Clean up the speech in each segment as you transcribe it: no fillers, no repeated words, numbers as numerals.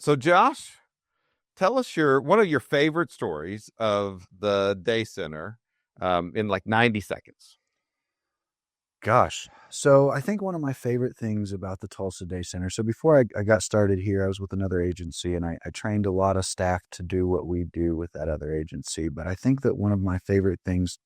So Josh, tell us one of your favorite stories of the day center in like 90 seconds. Gosh. So I think one of my favorite things about the Tulsa Day Center. So before I got started here, I was with another agency and I trained a lot of staff to do what we do with that other agency. But I think that one of my favorite things,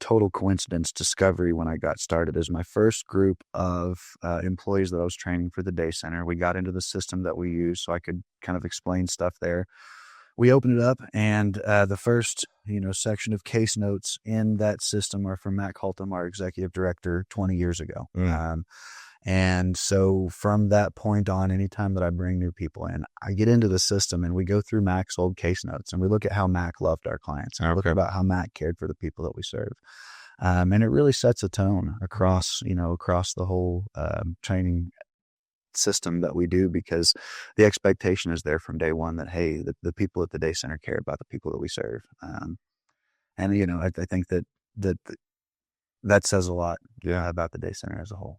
total coincidence discovery when I got started is my first group of employees that I was training for the Day Center. We got into the system that we use so I could kind of explain stuff there. We open it up, and the first, section of case notes in that system are from Mac Haltom, our executive director, 20 years ago. Mm. And so from that point on, anytime that I bring new people in, I get into the system and we go through Mac's old case notes and we look at how Mac loved our clients and look Okay. about how Mac cared for the people that we serve. And it really sets a tone across the whole training system that we do, because the expectation is there from day one that, hey, the people at the day center care about the people that we serve. And I think that that says a lot Yeah. about the day center as a whole.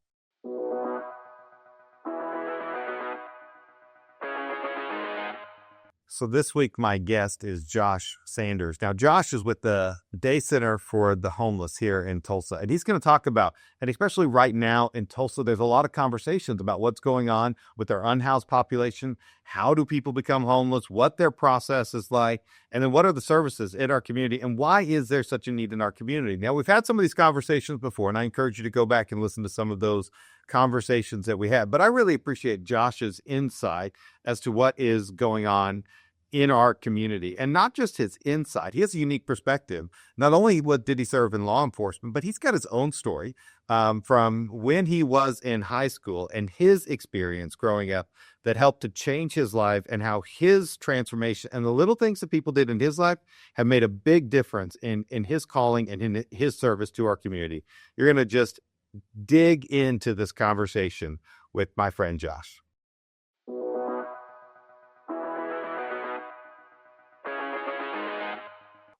So this week, my guest is Josh Sanders. Now, Josh is with the Day Center for the Homeless here in Tulsa, and he's going to talk about, and especially right now in Tulsa, there's a lot of conversations about what's going on with our unhoused population. How do people become homeless? What their process is like, and then what are the services in our community, and why is there such a need in our community? Now, we've had some of these conversations before, and I encourage you to go back and listen to some of those conversations that we had. But I really appreciate Josh's insight as to what is going on in our community, and not just his insight. He has a unique perspective. Not only did he serve in law enforcement, but he's got his own story from when he was in high school and his experience growing up that helped to change his life, and how his transformation and the little things that people did in his life have made a big difference in his calling and in his service to our community. You're going to just dig into this conversation with my friend Josh.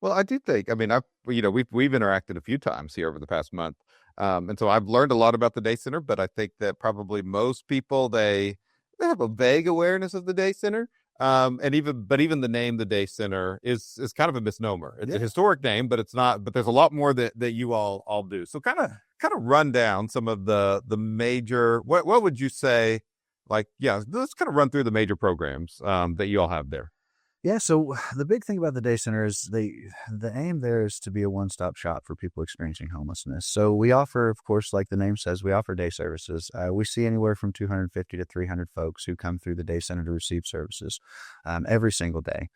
Well, I do think, I mean, we've interacted a few times here over the past month. And so I've learned a lot about the Day Center, but I think that probably most people, they have a vague awareness of the Day Center. But even the name, the Day Center, is kind of a misnomer. It's a historic name, but it's not, but there's a lot more that you all do. So kind of run down some of the major, what would you say, like, yeah, let's kind of run through the major programs that you all have there. Yeah, so the big thing about the day center is the aim there is to be a one-stop shop for people experiencing homelessness. So we offer, of course, like the name says, we offer day services. We see anywhere from 250 to 300 folks who come through the day center to receive services every single day.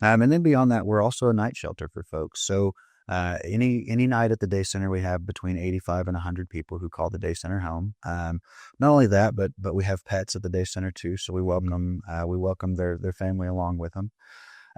And then beyond that, we're also a night shelter for folks. So any night at the day center, we have between 85 and 100 people who call the day center home. Not only that, but we have pets at the day center too. So we welcome them. We welcome their family along with them.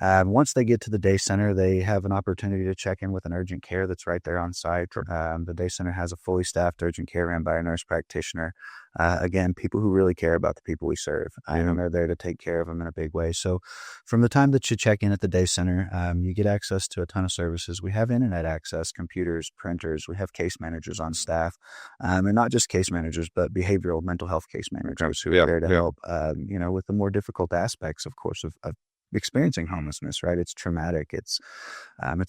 Once they get to the day center, they have an opportunity to check in with an urgent care that's right there on site. The day center has a fully staffed urgent care ran by a nurse practitioner. Again, people who really care about the people we serve, and they're there to take care of them in a big way. So from the time that you check in at the day center, you get access to a ton of services. We have internet access, computers, printers. We have case managers on staff, and not just case managers, but behavioral mental health case managers who are there to help, with the more difficult aspects, of course, of experiencing homelessness, right? It's traumatic, it's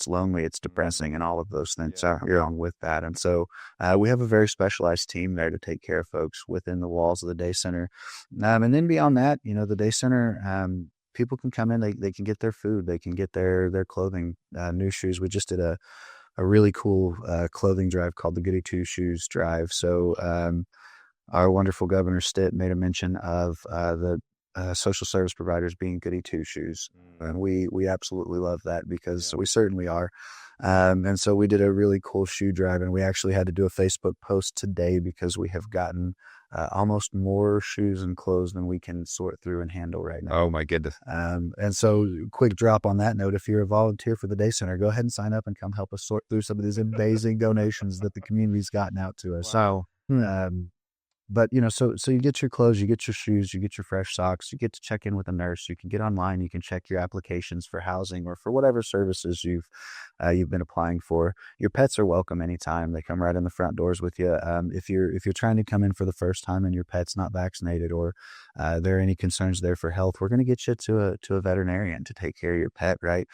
lonely, it's depressing, and all of those things are along with that. And so we have a very specialized team there to take care of folks within the walls of the day center. And then beyond that, the day center, people can come in, they can get their food, they can get their clothing, new shoes. We just did a really cool clothing drive called the Goody Two Shoes Drive. So our wonderful Governor Stitt made a mention of the social service providers being goody two shoes. And we absolutely love that, because we certainly are. And so we did a really cool shoe drive, and we actually had to do a Facebook post today because we have gotten almost more shoes and clothes than we can sort through and handle right now. Oh my goodness. And so quick drop on that note, if you're a volunteer for the day center, go ahead and sign up and come help us sort through some of these amazing donations that the community's gotten out to us. Wow. So but so you get your clothes, you get your shoes, you get your fresh socks, you get to check in with a nurse, you can get online, you can check your applications for housing or for whatever services you've been applying for. Your pets are welcome anytime. They come right in the front doors with you. If you're trying to come in for the first time and your pet's not vaccinated, or there are any concerns there for health, we're going to get you to a veterinarian to take care of your pet, right?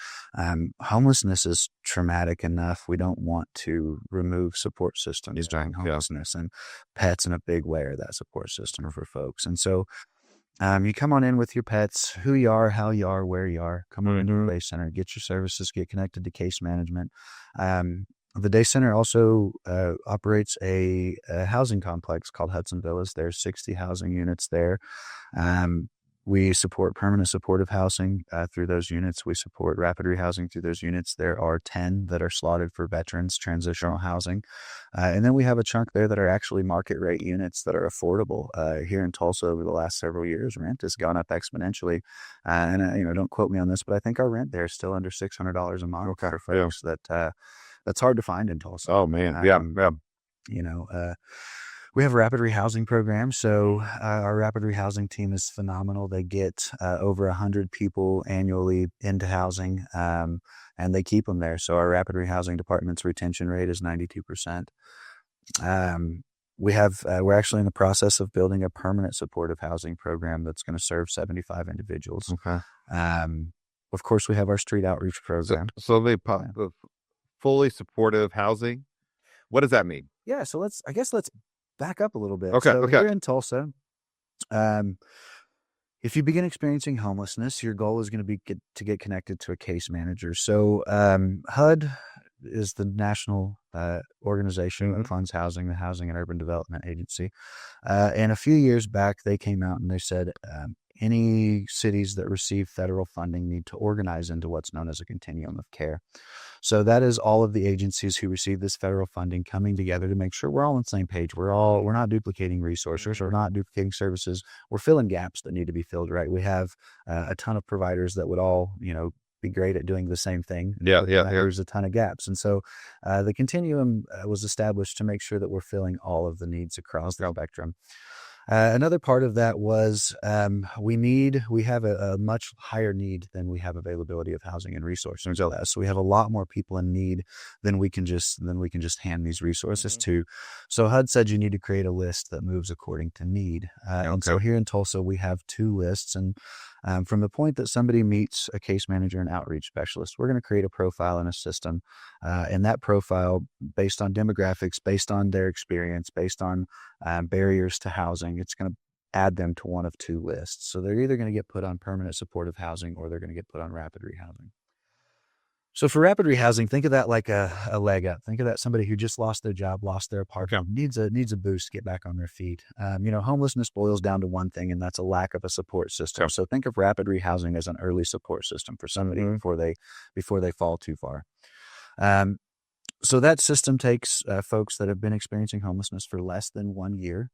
Homelessness is traumatic enough. We don't want to remove support systems during homelessness, and pets in a big way are that support system for folks. And so you come on in with your pets, who you are, how you are, where you are. Come on into the Day Center, get your services, get connected to case management. The Day Center also operates a housing complex called Hudson Villas. There's 60 housing units there. We support permanent supportive housing through those units. We support rapid rehousing through those units. There are 10 that are slotted for veterans transitional housing. And then we have a chunk there that are actually market rate units that are affordable. Here in Tulsa over the last several years, rent has gone up exponentially. And don't quote me on this, but I think our rent there is still under $600 a month for folks that's hard to find in Tulsa. Oh man. We have a rapid rehousing program. So our rapid rehousing team is phenomenal. They get over 100 people annually into housing, and they keep them there. So our rapid rehousing department's retention rate is 92%. We're actually in the process of building a permanent supportive housing program that's going to serve 75 individuals. Okay. Of course, we have our street outreach program. So fully supportive housing. What does that mean? Yeah. So let's back up a little bit. Okay. So here in Tulsa, if you begin experiencing homelessness, your goal is going to be to get connected to a case manager. So HUD is the national organization that funds housing, the Housing and Urban Development Agency. And a few years back, they came out and they said any cities that receive federal funding need to organize into what's known as a continuum of care. So that is all of the agencies who receive this federal funding coming together to make sure we're all on the same page. We're not duplicating resources, we're not duplicating services. We're filling gaps that need to be filled, right? We have a ton of providers that would all, be great at doing the same thing. There's a ton of gaps. And so the continuum was established to make sure that we're filling all of the needs across the spectrum. Another part of that was we have a much higher need than we have availability of housing and resources. So we have a lot more people in need than we can just hand these resources to. So HUD said you need to create a list that moves according to need. And so here in Tulsa, we have 2 lists. And from the point that somebody meets a case manager and outreach specialist, we're going to create a profile in a system. And that profile, based on demographics, based on their experience, based on barriers to housing, it's going to add them to one of 2 lists. So they're either going to get put on permanent supportive housing or they're going to get put on rapid rehousing. So for rapid rehousing, think of that like a leg up. Think of that somebody who just lost their job, lost their apartment, needs a boost to get back on their feet. Homelessness boils down to one thing, and that's a lack of a support system. So think of rapid rehousing as an early support system for somebody before they fall too far. So that system takes folks that have been experiencing homelessness for less than 1 year,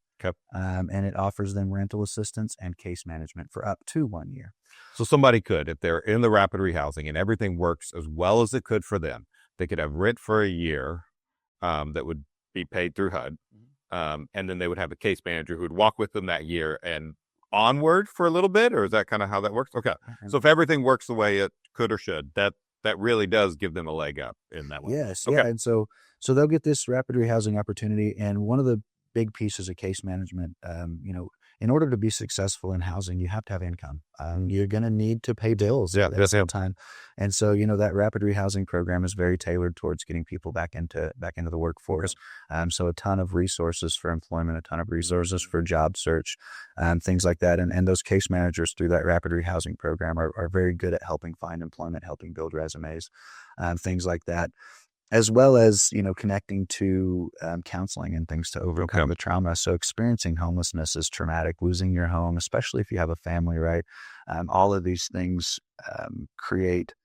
and it offers them rental assistance and case management for up to 1 year. So somebody could, if they're in the rapid rehousing and everything works as well as it could for them, they could have rent for a year that would be paid through HUD, and then they would have a case manager who would walk with them that year and onward for a little bit, or is that kind of how that works? Okay. So if everything works the way it could or should, that really does give them a leg up in that way. Yes. Okay. Yeah. And so they'll get this rapid rehousing opportunity. And one of the big pieces of case management, in order to be successful in housing, you have to have income. You're going to need to pay bills at the time. And so, that rapid rehousing program is very tailored towards getting people back into the workforce. So a ton of resources for employment, a ton of resources for job search, things like that. And those case managers through that rapid rehousing program are very good at helping find employment, helping build resumes, things like that, as well as, connecting to counseling and things to overcome the trauma. So experiencing homelessness is traumatic. Losing your home, especially if you have a family, right? All of these things create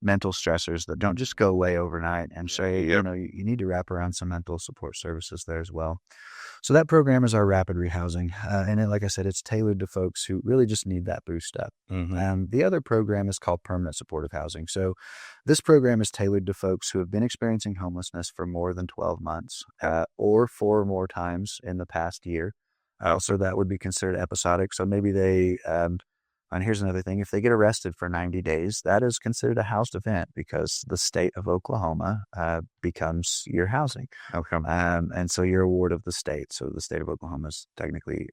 mental stressors that don't just go away overnight. And so, you need to wrap around some mental support services there as well. So that program is our rapid rehousing. And like I said, it's tailored to folks who really just need that boost up. The other program is called permanent supportive housing. So this program is tailored to folks who have been experiencing homelessness for more than 12 months or 4 or more times in the past year. So that would be considered episodic. So maybe they, and here's another thing, if they get arrested for 90 days, that is considered a housed event because the state of Oklahoma becomes your housing. Okay. And so you're a ward of the state. So the state of Oklahoma is technically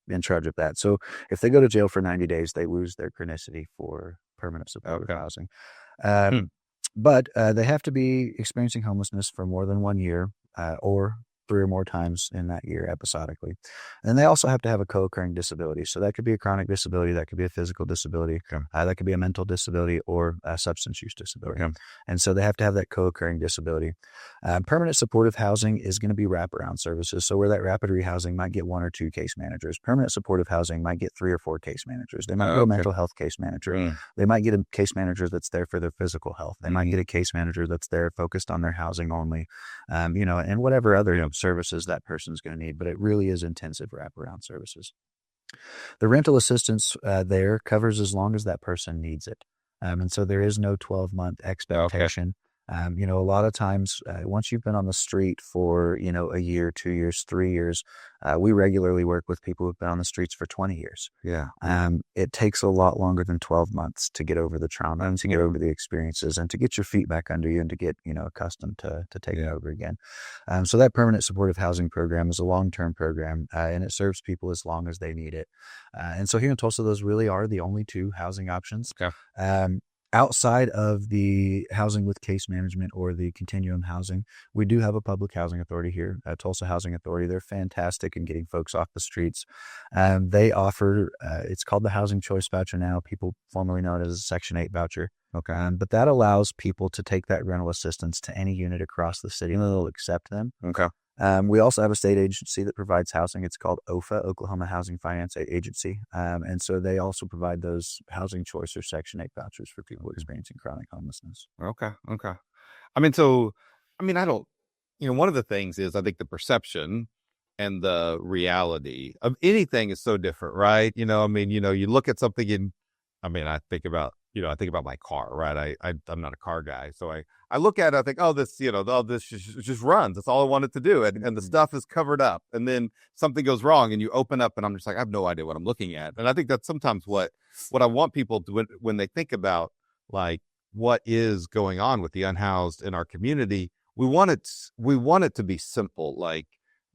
in charge of that. So if they go to jail for 90 days, they lose their chronicity for permanent supportive Okay. housing. Hmm. But they have to be experiencing homelessness for more than 1 year or 3 or more times in that year episodically. And they also have to have a co-occurring disability. So that could be a chronic disability, that could be a physical disability, Okay. that could be a mental disability or a substance use disability. Okay. And so they have to have that co-occurring disability. Permanent supportive housing is going to be wraparound services. So where that rapid rehousing might get 1 or 2 case managers, permanent supportive housing might get 3 or 4 case managers. They might get a Okay. mental health case manager. Mm. They might get a case manager that's there for their physical health. They might get a case manager that's there focused on their housing only, and whatever other services that person's going to need. But it really is intensive wraparound services. The rental assistance there covers as long as that person needs it. And so there is no 12-month expectation. A lot of times, once you've been on the street for, a year, 2 years, 3 years, we regularly work with people who've been on the streets for 20 years. Yeah. It takes a lot longer than 12 months to get over the trauma and to get over the experiences and to get your feet back under you and to get, accustomed to taking over again. So that permanent supportive housing program is a long-term program, and it serves people as long as they need it. And so here in Tulsa, those really are the only 2 housing options. Okay. Outside of the housing with case management or the continuum housing, we do have a public housing authority here, Tulsa Housing Authority. They're fantastic in getting folks off the streets. They offer, it's called the Housing Choice Voucher now. People formerly know it as a Section 8 voucher. Okay. But that allows people to take that rental assistance to any unit across the city and they'll accept them. Okay. We also have a state agency that provides housing. It's called OFA, Oklahoma Housing Finance Agency. And so they also provide those housing choice or Section 8 vouchers for people experiencing chronic homelessness. Okay. Okay. I don't, one of the things is I think the perception and the reality of anything is so different, right? You look at something I think about my car, right? I'm not a car guy. So I look at it, I think, this just runs. That's all I wanted to do. And the stuff is covered up. And then something goes wrong and you open up and I'm just like, I have no idea what I'm looking at. And I think that's sometimes what I want people to, when they think about like what is going on with the unhoused in our community, we want it to be simple. Like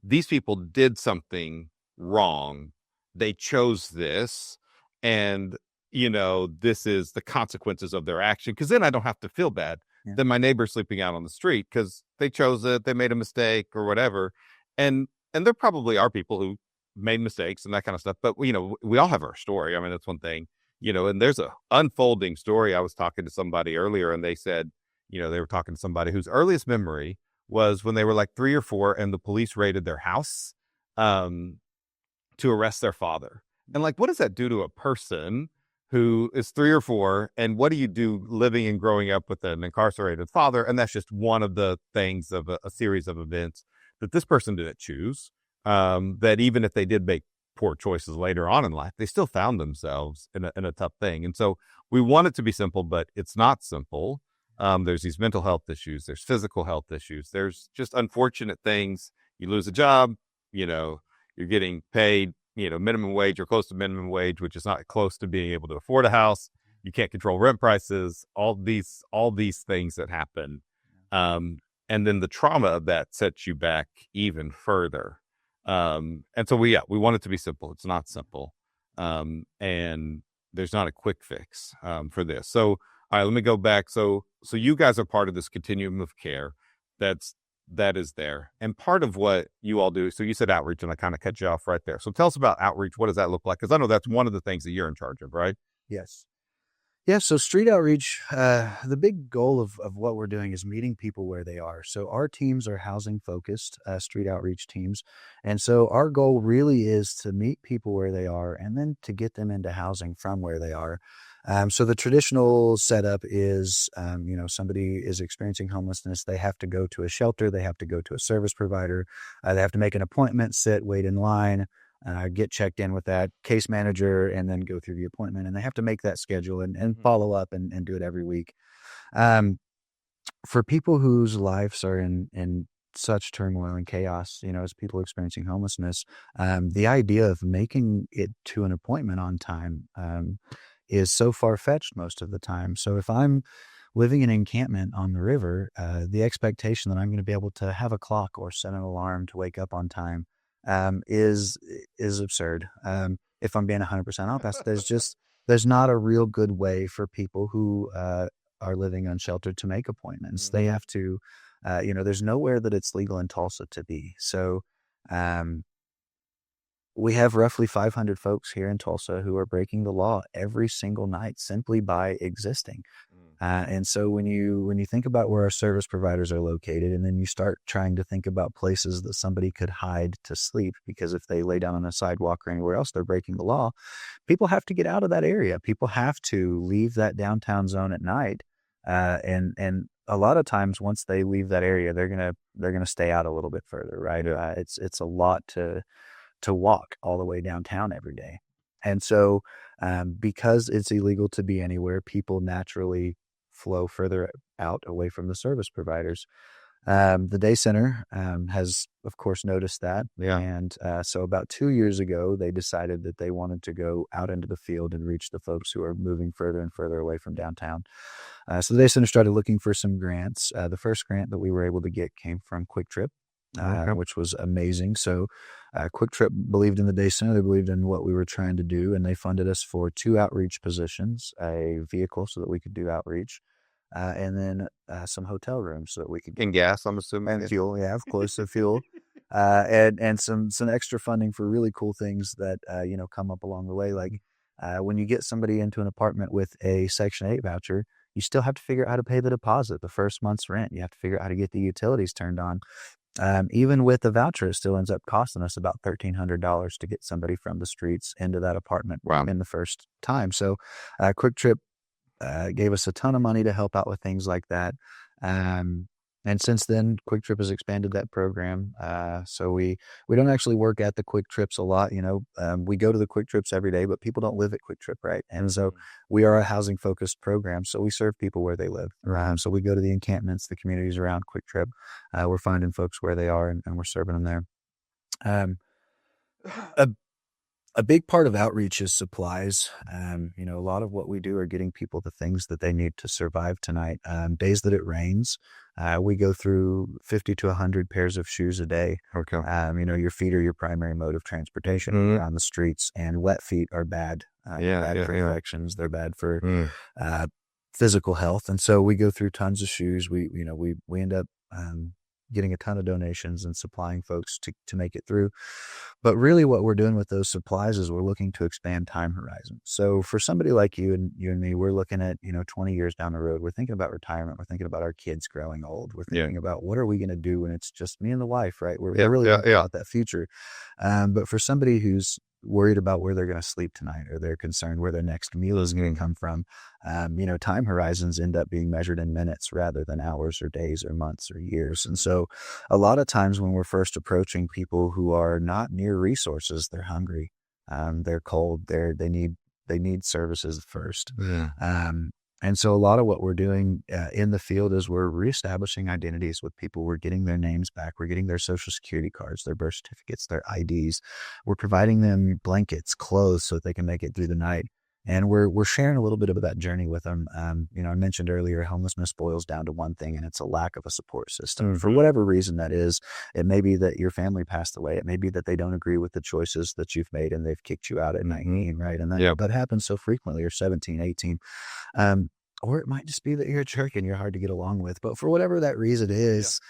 these people did something wrong. They chose this and this is the consequences of their action. Because then I don't have to feel bad. Yeah. Then my neighbor's sleeping out on the street because they chose it, they made a mistake or whatever. And there probably are people who made mistakes and that kind of stuff. But we all have our story. I mean, that's one thing. And there's a unfolding story. I was talking to somebody earlier, and they said, they were talking to somebody whose earliest memory was when they were like 3 or 4, and the police raided their house to arrest their father. And like, what does that do to a person who is 3 or 4, and what do you do living and growing up with an incarcerated father? And that's just one of the things of a series of events that this person didn't choose, that even if they did make poor choices later on in life, they still found themselves in a tough thing. And so we want it to be simple, but it's not simple. There's these mental health issues, there's physical health issues, there's just unfortunate things. You lose a job, you're getting paid minimum wage or close to minimum wage, which is not close to being able to afford a house. You can't control rent prices, all these things that happen. And then the trauma of that sets you back even further. And so we want it to be simple. It's not simple. And there's not a quick fix, for this. So, all right, let me go back. So you guys are part of this continuum of care that is there. And part of what you all do, so you said outreach and I kind of cut you off right there. So tell us about outreach. What does that look like? Because I know that's one of the things that you're in charge of, right? Yes. Yeah, so street outreach, the big goal of what we're doing is meeting people where they are. So our teams are housing focused, street outreach teams. And so our goal really is to meet people where they are and then to get them into housing from where they are. So the traditional setup is, somebody is experiencing homelessness. They have to go to a shelter. They have to go to a service provider. They have to make an appointment, sit, wait in line, get checked in with that case manager, and then go through the appointment. And they have to make that schedule and follow up and do it every week. For people whose lives are in such turmoil and chaos, as people experiencing homelessness, the idea of making it to an appointment on time is so far-fetched most of the time. So if I'm living in an encampment on the river, the expectation that I'm going to be able to have a clock or set an alarm to wake up on time is absurd. If I'm being 100% honest, there's not a real good way for people who are living unsheltered to make appointments. They have to, there's nowhere that it's legal in Tulsa to be. So um, we have roughly 500 folks here in Tulsa who are breaking the law every single night simply by existing. And so when you think about where our service providers are located, and then you start trying to think about places that somebody could hide to sleep, because if they lay down on a sidewalk or anywhere else, they're breaking the law. People have to get out of that area. People have to leave that downtown zone at night. And a lot of times once they leave that area, they're gonna stay out a little bit further, right? It's a lot to walk all the way downtown every day. And so, because it's illegal to be anywhere, people naturally flow further out away from the service providers. The day center has, of course, noticed that. Yeah. And so about 2 years ago, they decided that they wanted to go out into the field and reach the folks who are moving further and further away from downtown. So the day center started looking for some grants. The first grant that we were able to get came from Quick Trip, Okay. which was amazing. So Quick Trip believed in the day center. They believed in what we were trying to do, and they funded us for 2 outreach positions, a vehicle so that we could do outreach, and then some hotel rooms so that we could And gas, I'm assuming. and fuel. Yeah, of course, the fuel, and some extra funding for really cool things that come up along the way. Like when you get somebody into an apartment with a Section 8 voucher, you still have to figure out how to pay the deposit, the first month's rent. You have to figure out how to get the utilities turned on. Even with the voucher, it still ends up costing us about $1,300 to get somebody from the streets into that apartment Wow. in the first time. So, Quick Trip gave us a ton of money to help out with things like that. Um, and since then, Quick Trip has expanded that program. So we don't actually work at the Quick Trips a lot. We go to the Quick Trips every day, but people don't live at Quick Trip, right? And so we are a housing focused program. So we serve people where they live. So we go to the encampments, the communities around Quick Trip. We're finding folks where they are, and we're serving them there. Um, a a big part of outreach is supplies. A lot of what we do are getting people the things that they need to survive tonight. Days that it rains, we go through 50 to 100 pairs of shoes a day. Okay. Your feet are your primary mode of transportation on the streets, and wet feet are bad. Bad for infections. They're bad for physical health. And so we go through tons of shoes. We end up getting a ton of donations and supplying folks to make it through. But really what we're doing with those supplies is we're looking to expand time horizon. So for somebody like you and me, we're looking at, 20 years down the road. We're thinking about retirement. We're thinking about our kids growing old. We're thinking about what are we going to do when it's just me and the wife, right? We're really thinking about that future. But for somebody who's worried about where they're going to sleep tonight, or they're concerned where their next meal is going to come from, time horizons end up being measured in minutes rather than hours or days or months or years. And so a lot of times when we're first approaching people who are not near resources, they're hungry, they're cold, they need services first. And so a lot of what we're doing in the field is we're reestablishing identities with people. We're getting their names back. We're getting their social security cards, their birth certificates, their IDs. We're providing them blankets, clothes so that they can make it through the night. And we're sharing a little bit of that journey with them. I mentioned earlier, homelessness boils down to one thing, and it's a lack of a support system. For whatever reason that is, it may be that your family passed away. It may be that they don't agree with the choices that you've made and they've kicked you out at 19, right? And that happens so frequently, or 17, 18. Or it might just be that you're a jerk and you're hard to get along with. But for whatever that reason is,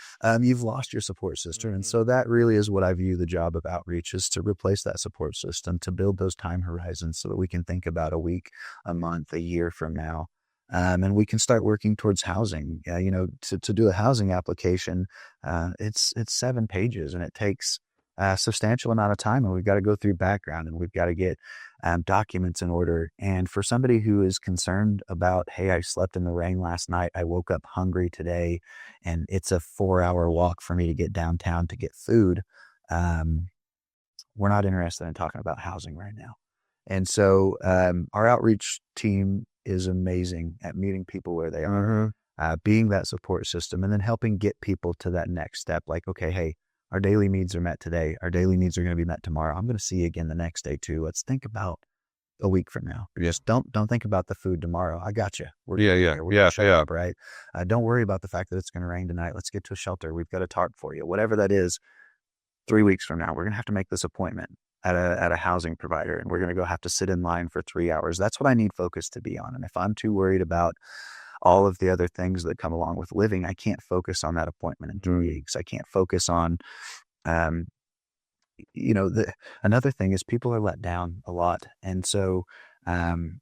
you've lost your support system. And so that really is what I view the job of outreach, is to replace that support system, to build those time horizons so that we can think about a week, a month, a year from now. And we can start working towards housing. To do a housing application, it's 7 pages, and it takes a substantial amount of time, and we've got to go through background, and we've got to get documents in order. And for somebody who is concerned about, hey, I slept in the rain last night, I woke up hungry today, and it's a 4-hour walk for me to get downtown to get food, we're not interested in talking about housing right now. And so our outreach team is amazing at meeting people where they are. being that support system, and then helping get people to that next step. Like, okay, hey, our daily needs are met today. Our daily needs are going to be met tomorrow. I'm going to see you again the next day too. Let's think about a week from now. Yeah. Just don't think about the food tomorrow. I got you. We're Yeah. Yeah. here. We're gonna Yeah. show Yeah. up, right? Don't worry about the fact that it's going to rain tonight. Let's get to a shelter. We've got a tarp for you. Whatever that is, 3 weeks from now, we're going to have to make this appointment at a housing provider, and we're going to go have to sit in line for 3 hours. That's what I need focus to be on. And if I'm too worried about all of the other things that come along with living, I can't focus on that appointment in 3 weeks. I can't focus on, um, another thing is people are let down a lot. And so, um,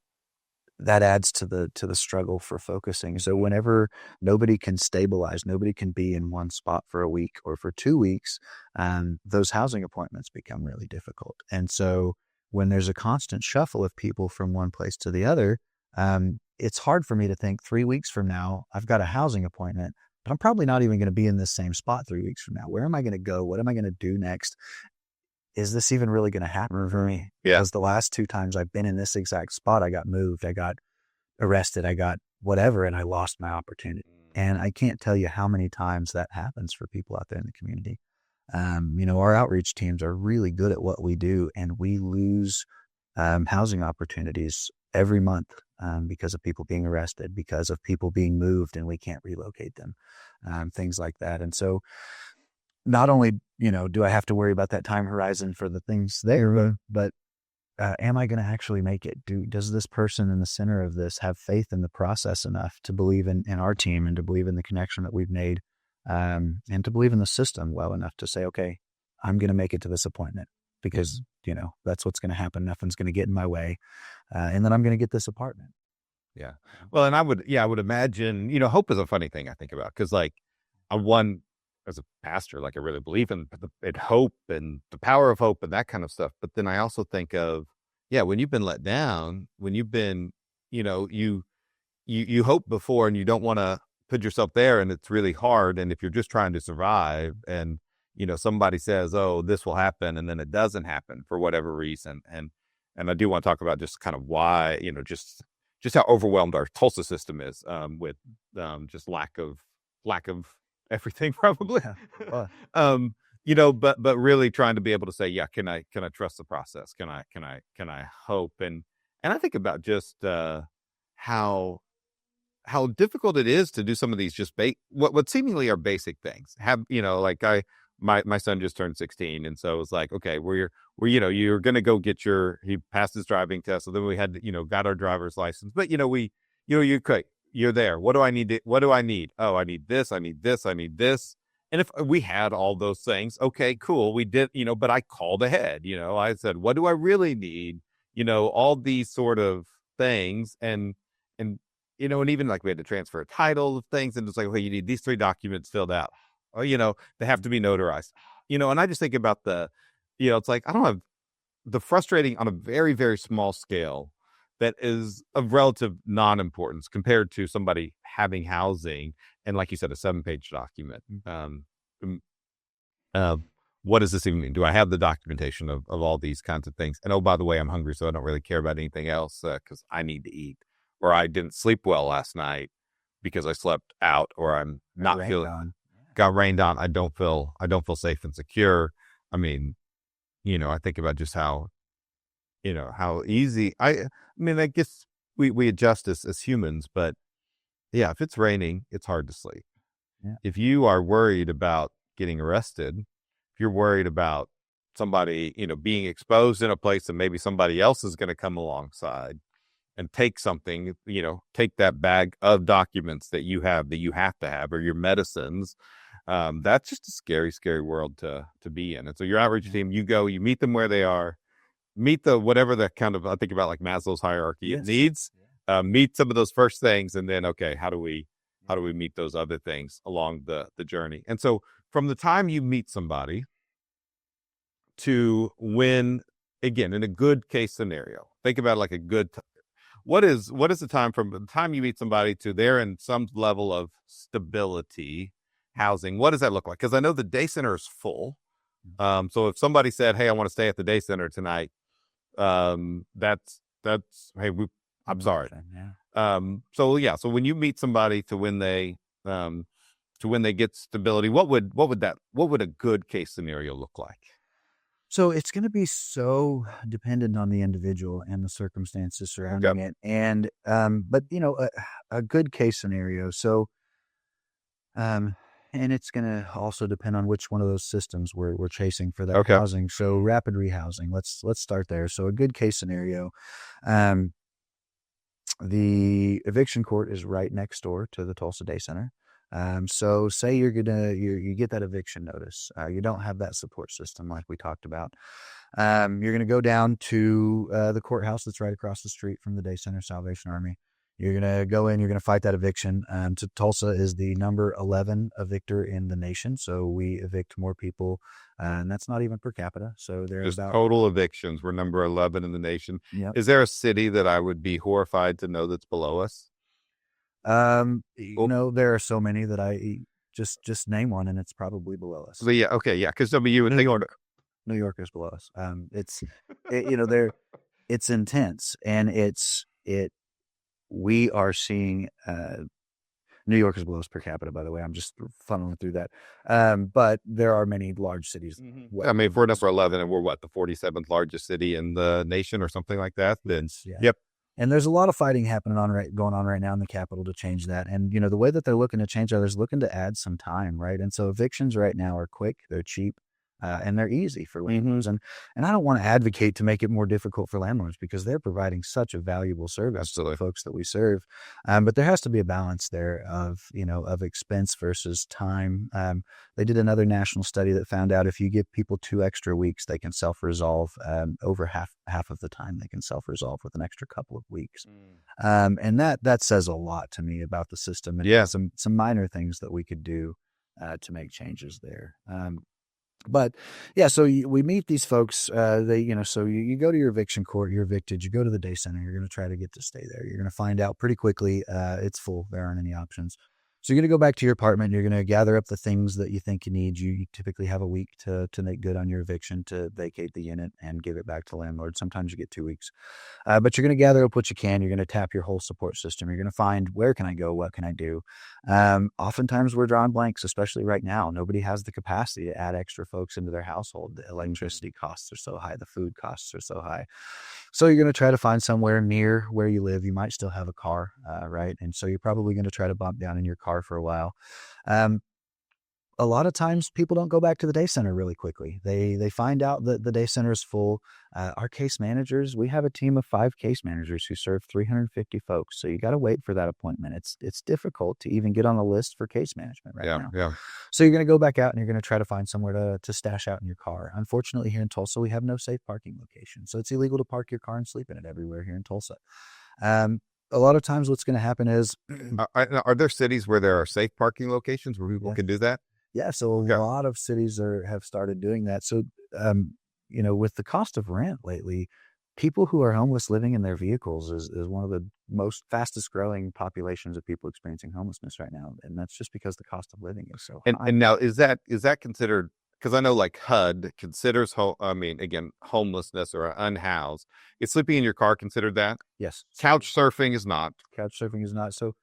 that adds to the struggle for focusing. So whenever nobody can stabilize, nobody can be in one spot for a week or for 2 weeks, those housing appointments become really difficult. And so when there's a constant shuffle of people from one place to the other, it's hard for me to think 3 weeks from now, I've got a housing appointment, but I'm probably not even going to be in this same spot 3 weeks from now. Where am I going to go? What am I going to do next? Is this even really going to happen for me? Yeah. Because the last 2 times I've been in this exact spot, I got moved, I got arrested, I got whatever, and I lost my opportunity. And I can't tell you how many times that happens for people out there in the community. Our outreach teams are really good at what we do, and we lose housing opportunities every month because of people being arrested, because of people being moved and we can't relocate them, things like that. And so not only, do I have to worry about that time horizon for the things there, but am I going to actually make it? Does this person in the center of this have faith in the process enough to believe in our team and to believe in the connection that we've made, and to believe in the system well enough to say, okay, I'm going to make it to this appointment because, that's what's going to happen. Nothing's going to get in my way. And then I'm going to get this apartment. Yeah. Well, and I would imagine, hope is a funny thing I think about because like as a pastor, like I really believe in hope and the power of hope and that kind of stuff. But then I also think of, when you've been let down, when you've been, you hope before and you don't want to put yourself there and it's really hard. And if you're just trying to survive and, somebody says, oh, this will happen. And then it doesn't happen for whatever reason. And I do want to talk about just kind of why, just how overwhelmed our Tulsa system is, with, just lack of everything probably. Yeah. But really trying to be able to say, can I trust the process? Can I hope? And I think about just, how difficult it is to do some of these just what seemingly are basic things. Like my son just turned 16. And so it was like, okay, you're going to go get he passed his driving test. So then we had, got our driver's license, but you're there. What do I need? What do I need? Oh, I need this. I need this. I need this. And if we had all those things, okay, cool. We did, but I called ahead, I said, what do I really need? All these sort of things. And, and even like we had to transfer a title of things. And it's like, well, you need these 3 documents filled out. Oh, they have to be notarized, and I just think about it's like, I don't have the frustrating on a very, very small scale that is of relative non-importance compared to somebody having housing. And like you said, a 7-page document. What does this even mean? Do I have the documentation of all these kinds of things? And oh, by the way, I'm hungry, so I don't really care about anything else because I need to eat. Or I didn't sleep well last night because I slept out, or I'm not feeling got rained on. I don't feel safe and secure. I mean, I think about just how easy I mean, I guess we adjust as humans, but yeah, if it's raining, it's hard to sleep. Yeah. If you are worried about getting arrested, if you're worried about somebody, being exposed in a place and maybe somebody else is going to come alongside and take something, take that bag of documents that you have to have, or your medicines. That's just a scary, scary world to be in. And so your outreach team, you go, you meet them where they are, meet whatever the kind of, I think about like Maslow's hierarchy of needs, meet some of those first things. And then, okay, how do we meet those other things along the journey? And so from the time you meet somebody to when, again, in a good case scenario, think about like a good, what is the time from the time you meet somebody to they're in some level of stability, housing? What does that look like? Because I know the day center is full. So if somebody said, hey, I want to stay at the day center tonight, that's, hey, I'm sorry. So yeah, so when you meet somebody um, to when they get stability, what would a good case scenario look like? So it's going to be so dependent on the individual and the circumstances Okay. surrounding it. And, but a good case scenario. Um, and it's going to also depend on which one of those systems we're chasing for that Okay. housing. So rapid rehousing. Let's start there. So a good case scenario. Um, the eviction court is right next door to the Tulsa Day Center. So say you get that eviction notice. You don't have that support system like we talked about. You're gonna go down to the courthouse that's right across the street from the Day Center Salvation Army. You're gonna go in. You're gonna fight that eviction. Tulsa is the number 11 evictor in the nation, so we evict more people, and that's not even per capita. So they're Just about total evictions. We're number 11 in the nation. yep. Is there a city that I would be horrified to know that's below us? Well, There are so many that just name one, and it's probably below us. but yeah, okay, yeah, because I mean, you would New think, York, New York is below us. There, it's intense, and we are seeing. New York is below us per capita, by the way. I'm just funneling through that. But there are many large cities. I mean, if we're number 11 and we're what, the 47th largest city in the nation or something like that, then Yeah. yep. And there's a lot of fighting going on right now in the Capitol to change that. And the way that they're looking to change that, they're looking to add some time, right? And so evictions right now are quick, they're cheap, and they're easy for landlords. And I don't want to advocate to make it more difficult for landlords because they're providing such a valuable service Absolutely. to the folks that we serve. But there has to be a balance there of expense versus time. They did another national study that found out if you give people 2 extra weeks, they can self-resolve. Over half of the time they can self-resolve with an extra couple of weeks. And that says a lot to me about the system and Yeah. some minor things that we could do to make changes there. But yeah, so we meet these folks. So you go to your eviction court, you're evicted, you go to the day center, you're going to try to get to stay there. You're going to find out pretty quickly it's full. There aren't any options. So you're going to go back to your apartment. You're going to gather up the things that you think you need. You typically have a week to make good on your eviction, to vacate the unit and give it back to the landlord. Sometimes you get 2 weeks. But you're going to gather up what you can. You're going to tap your whole support system. You're going to find, where can I go? What can I do? Oftentimes we're drawing blanks, especially right now. Nobody has the capacity to add extra folks into their household. The electricity costs are so high. The food costs are so high. So you're going to try to find somewhere near where you live. You might still have a car, right? And so you're probably going to try to bump down in your car for a while. A lot of times people don't go back to the day center really quickly. They find out that the day center is full. Our case managers, we have a team of 5 case managers who serve 350 folks. So you got to wait for that appointment. It's difficult to even get on the list for case management right now. Yeah. So you're going to go back out and you're going to try to find somewhere to stash out in your car. Unfortunately, here in Tulsa, we have no safe parking location. So it's illegal to park your car and sleep in it everywhere here in Tulsa. A lot of times what's going to happen is Are there cities where there are safe parking locations where people can do that? yeah, so a lot of cities have started doing that. So, with the cost of rent lately, people who are homeless living in their vehicles is one of the most fastest growing populations of people experiencing homelessness right now. And that's just because the cost of living is so high. And now is that considered? Because I know like HUD considers again, homelessness or unhoused. Is sleeping in your car considered that? Yes. Couch surfing is not. Couch surfing is not. So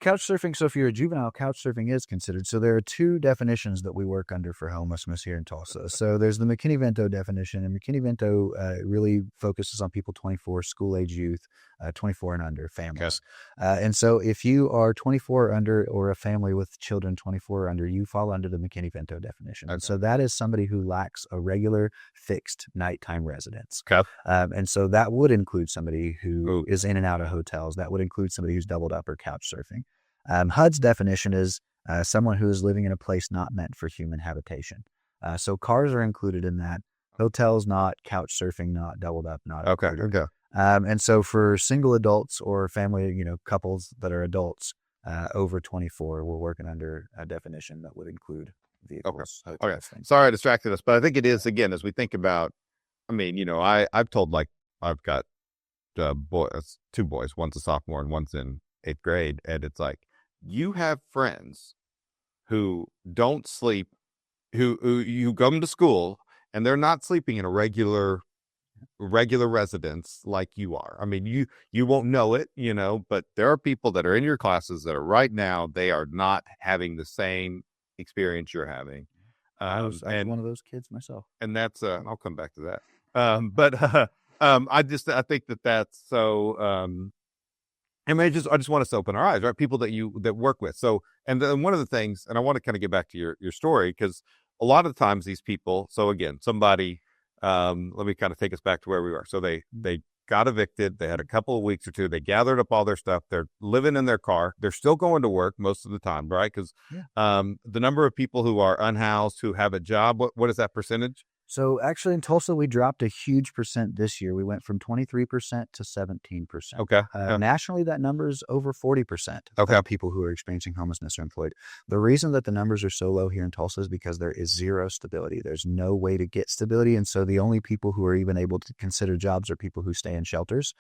couch surfing, so if you're a juvenile, couch surfing is considered. So there are 2 definitions that we work under for homelessness here in Tulsa. So there's the McKinney-Vento definition, and McKinney-Vento really focuses on people 24, school-age youth, 24 and under, families. And so if you are 24 or under, or a family with children 24 or under, you fall under the McKinney-Vento definition. And so that is somebody who lacks a regular, fixed nighttime residence. And so that would include somebody who is in and out of hotels. That would include somebody who's doubled up or couch surfing. HUD's definition is someone who is living in a place not meant for human habitation. So cars are included in that. Hotels not, couch surfing not, doubled up not. Okay. And so for single adults or family, couples that are adults over 24, we're working under a definition that would include vehicles. Okay. Sorry I distracted us, but I think it is, again, as we think about, I've told, like, I've got 2 boys, one's a sophomore and one's in 8th grade. And it's like, you have friends who don't sleep, who you come to school and they're not sleeping in a regular regular residents like you are. I mean, you won't know it, but there are people that are in your classes that are right now, they are not having the same experience you're having. I was one of those kids myself. And that's I'll come back to that. But I think that's so I mean, I just want us to open our eyes, right? People that work with. So, and then one of the things, and I want to kind of get back to your story, because a lot of times these people. So again, somebody, let me kind of take us back to where we were. So they got evicted. They had a couple of weeks or two. They gathered up all their stuff. They're living in their car. They're still going to work most of the time, right? Because the number of people who are unhoused who have a job, what is that percentage? So actually in Tulsa, we dropped a huge percent this year. We went from 23% to 17%. Okay. Nationally, that number is over 40% Okay. of people who are experiencing homelessness are employed. The reason that the numbers are so low here in Tulsa is because there is zero stability. There's no way to get stability. And so the only people who are even able to consider jobs are people who stay in shelters.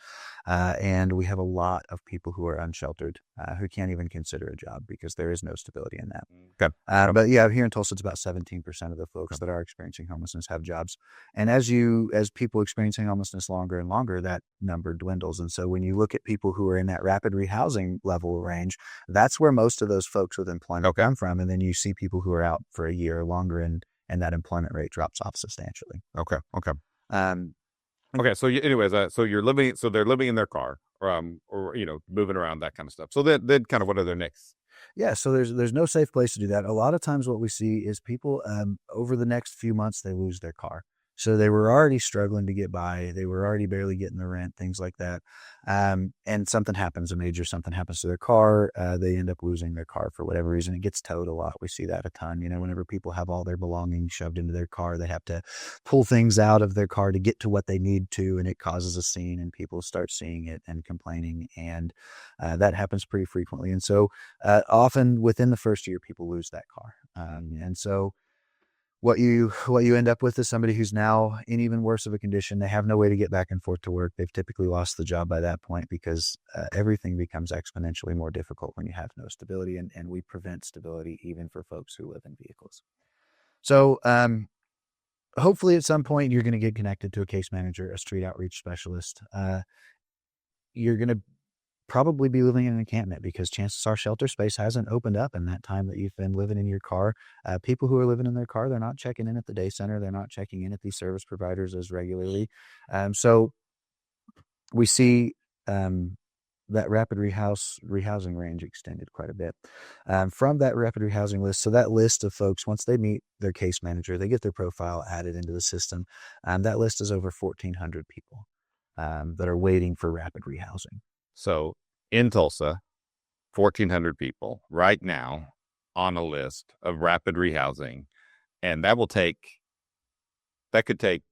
And we have a lot of people who are unsheltered who can't even consider a job because there is no stability in that. Okay. But yeah, here in Tulsa, it's about 17% of the folks that are experiencing homelessness have jobs. And as people experiencing homelessness longer and longer, that number dwindles. And so when you look at people who are in that rapid rehousing level range, that's where most of those folks with employment come from. And then you see people who are out for a year or longer, and that employment rate drops off substantially. Okay. Okay. So anyways, so they're living in their car, or moving around, that kind of stuff. So then kind of what are their next? Yeah, so there's no safe place to do that. A lot of times what we see is people over the next few months, they lose their car. So they were already struggling to get by. They were already barely getting the rent, things like that. And something happens, something happens to their car. They end up losing their car for whatever reason. It gets towed a lot. We see that a ton. Whenever people have all their belongings shoved into their car, they have to pull things out of their car to get to what they need to, and it causes a scene, and people start seeing it and complaining. And that happens pretty frequently. And so often within the first year, people lose that car. And so what you end up with is somebody who's now in even worse of a condition. They have no way to get back and forth to work. They've typically lost the job by that point because everything becomes exponentially more difficult when you have no stability, and we prevent stability even for folks who live in vehicles. So hopefully at some point you're going to get connected to a case manager, a street outreach specialist. You're going to probably be living in an encampment because chances are shelter space hasn't opened up in that time that you've been living in your car. People who are living in their car, they're not checking in at the day center. They're not checking in at these service providers as regularly. So we see that rapid rehousing range extended quite a bit from that rapid rehousing list. So that list of folks, once they meet their case manager, they get their profile added into the system. That list is over 1,400 people that are waiting for rapid rehousing. So in Tulsa, 1,400 people right now on a list of rapid rehousing, and that could take.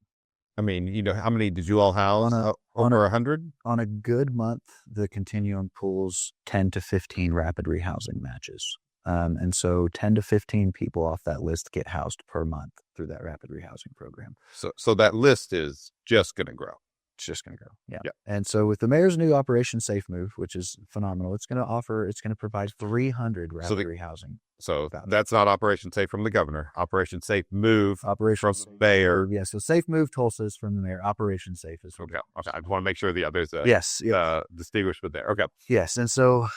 I mean, how many did you all house? Over 100? On a good month, the continuum pulls 10 to 15 rapid rehousing matches. And so 10 to 15 people off that list get housed per month through that rapid rehousing program. So that list is just going to grow. It's just going to grow. Yeah. And so with the mayor's new Operation Safe Move, which is phenomenal, it's going to provide 300 rapid rehousing. So that's not Operation Safe from the governor. Operation Safe Move from the mayor. Yeah. So Safe Move Tulsa is from the mayor. Operation Safe is from okay. I just want to make sure there's a distinguishment there. Okay. Yes. And so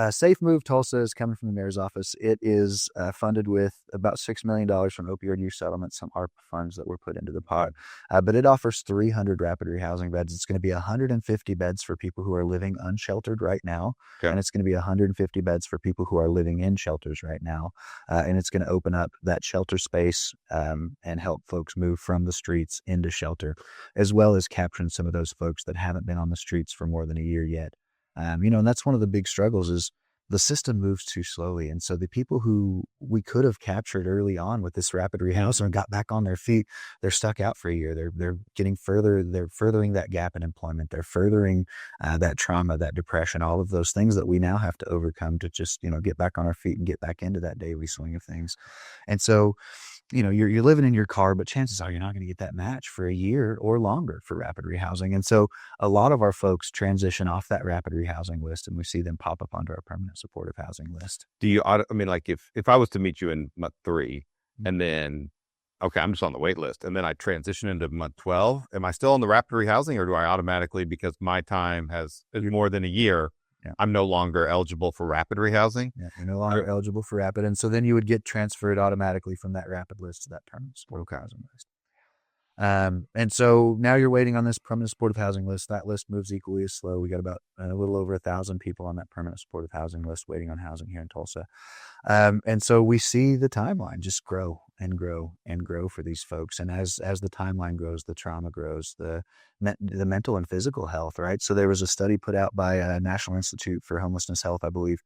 Safe Move Tulsa is coming from the mayor's office. It is funded with about $6 million from opioid use settlements, some ARPA funds that were put into the pot. But it offers 300 rapid rehousing beds. It's going to be 150 beds for people who are living unsheltered right now. Okay. And it's going to be 150 beds for people who are living in shelters right now. And it's going to open up that shelter space and help folks move from the streets into shelter, as well as capturing some of those folks that haven't been on the streets for more than a year yet. And that's one of the big struggles is the system moves too slowly. And so the people who we could have captured early on with this rapid rehousing and got back on their feet, they're stuck out for a year. They're getting further. They're furthering that gap in employment. They're furthering that trauma, that depression, all of those things that we now have to overcome to just, get back on our feet and get back into that daily swing of things. And so, you're living in your car, but chances are you're not going to get that match for a year or longer for rapid rehousing. And so a lot of our folks transition off that rapid rehousing list, and we see them pop up onto our permanent supportive housing list. Do you, like if I was to meet you in month 3 and then okay, I'm just on the wait list. And then I transition into month 12. Am I still on the rapid rehousing, or do I automatically, because my time is more than a year, Yeah. I'm no longer eligible for rapid rehousing? Yeah, you're no longer eligible for rapid. And so then you would get transferred automatically from that rapid list to that permanent supportive housing list. And so now you're waiting on this permanent supportive housing list. That list moves equally as slow. We got about a little over 1,000 people on that permanent supportive housing list waiting on housing here in Tulsa. And so we see the timeline just grow and grow and grow for these folks. And as the timeline grows, the trauma grows, the mental and physical health, right? So there was a study put out by National Institute for Homelessness Health, I believe,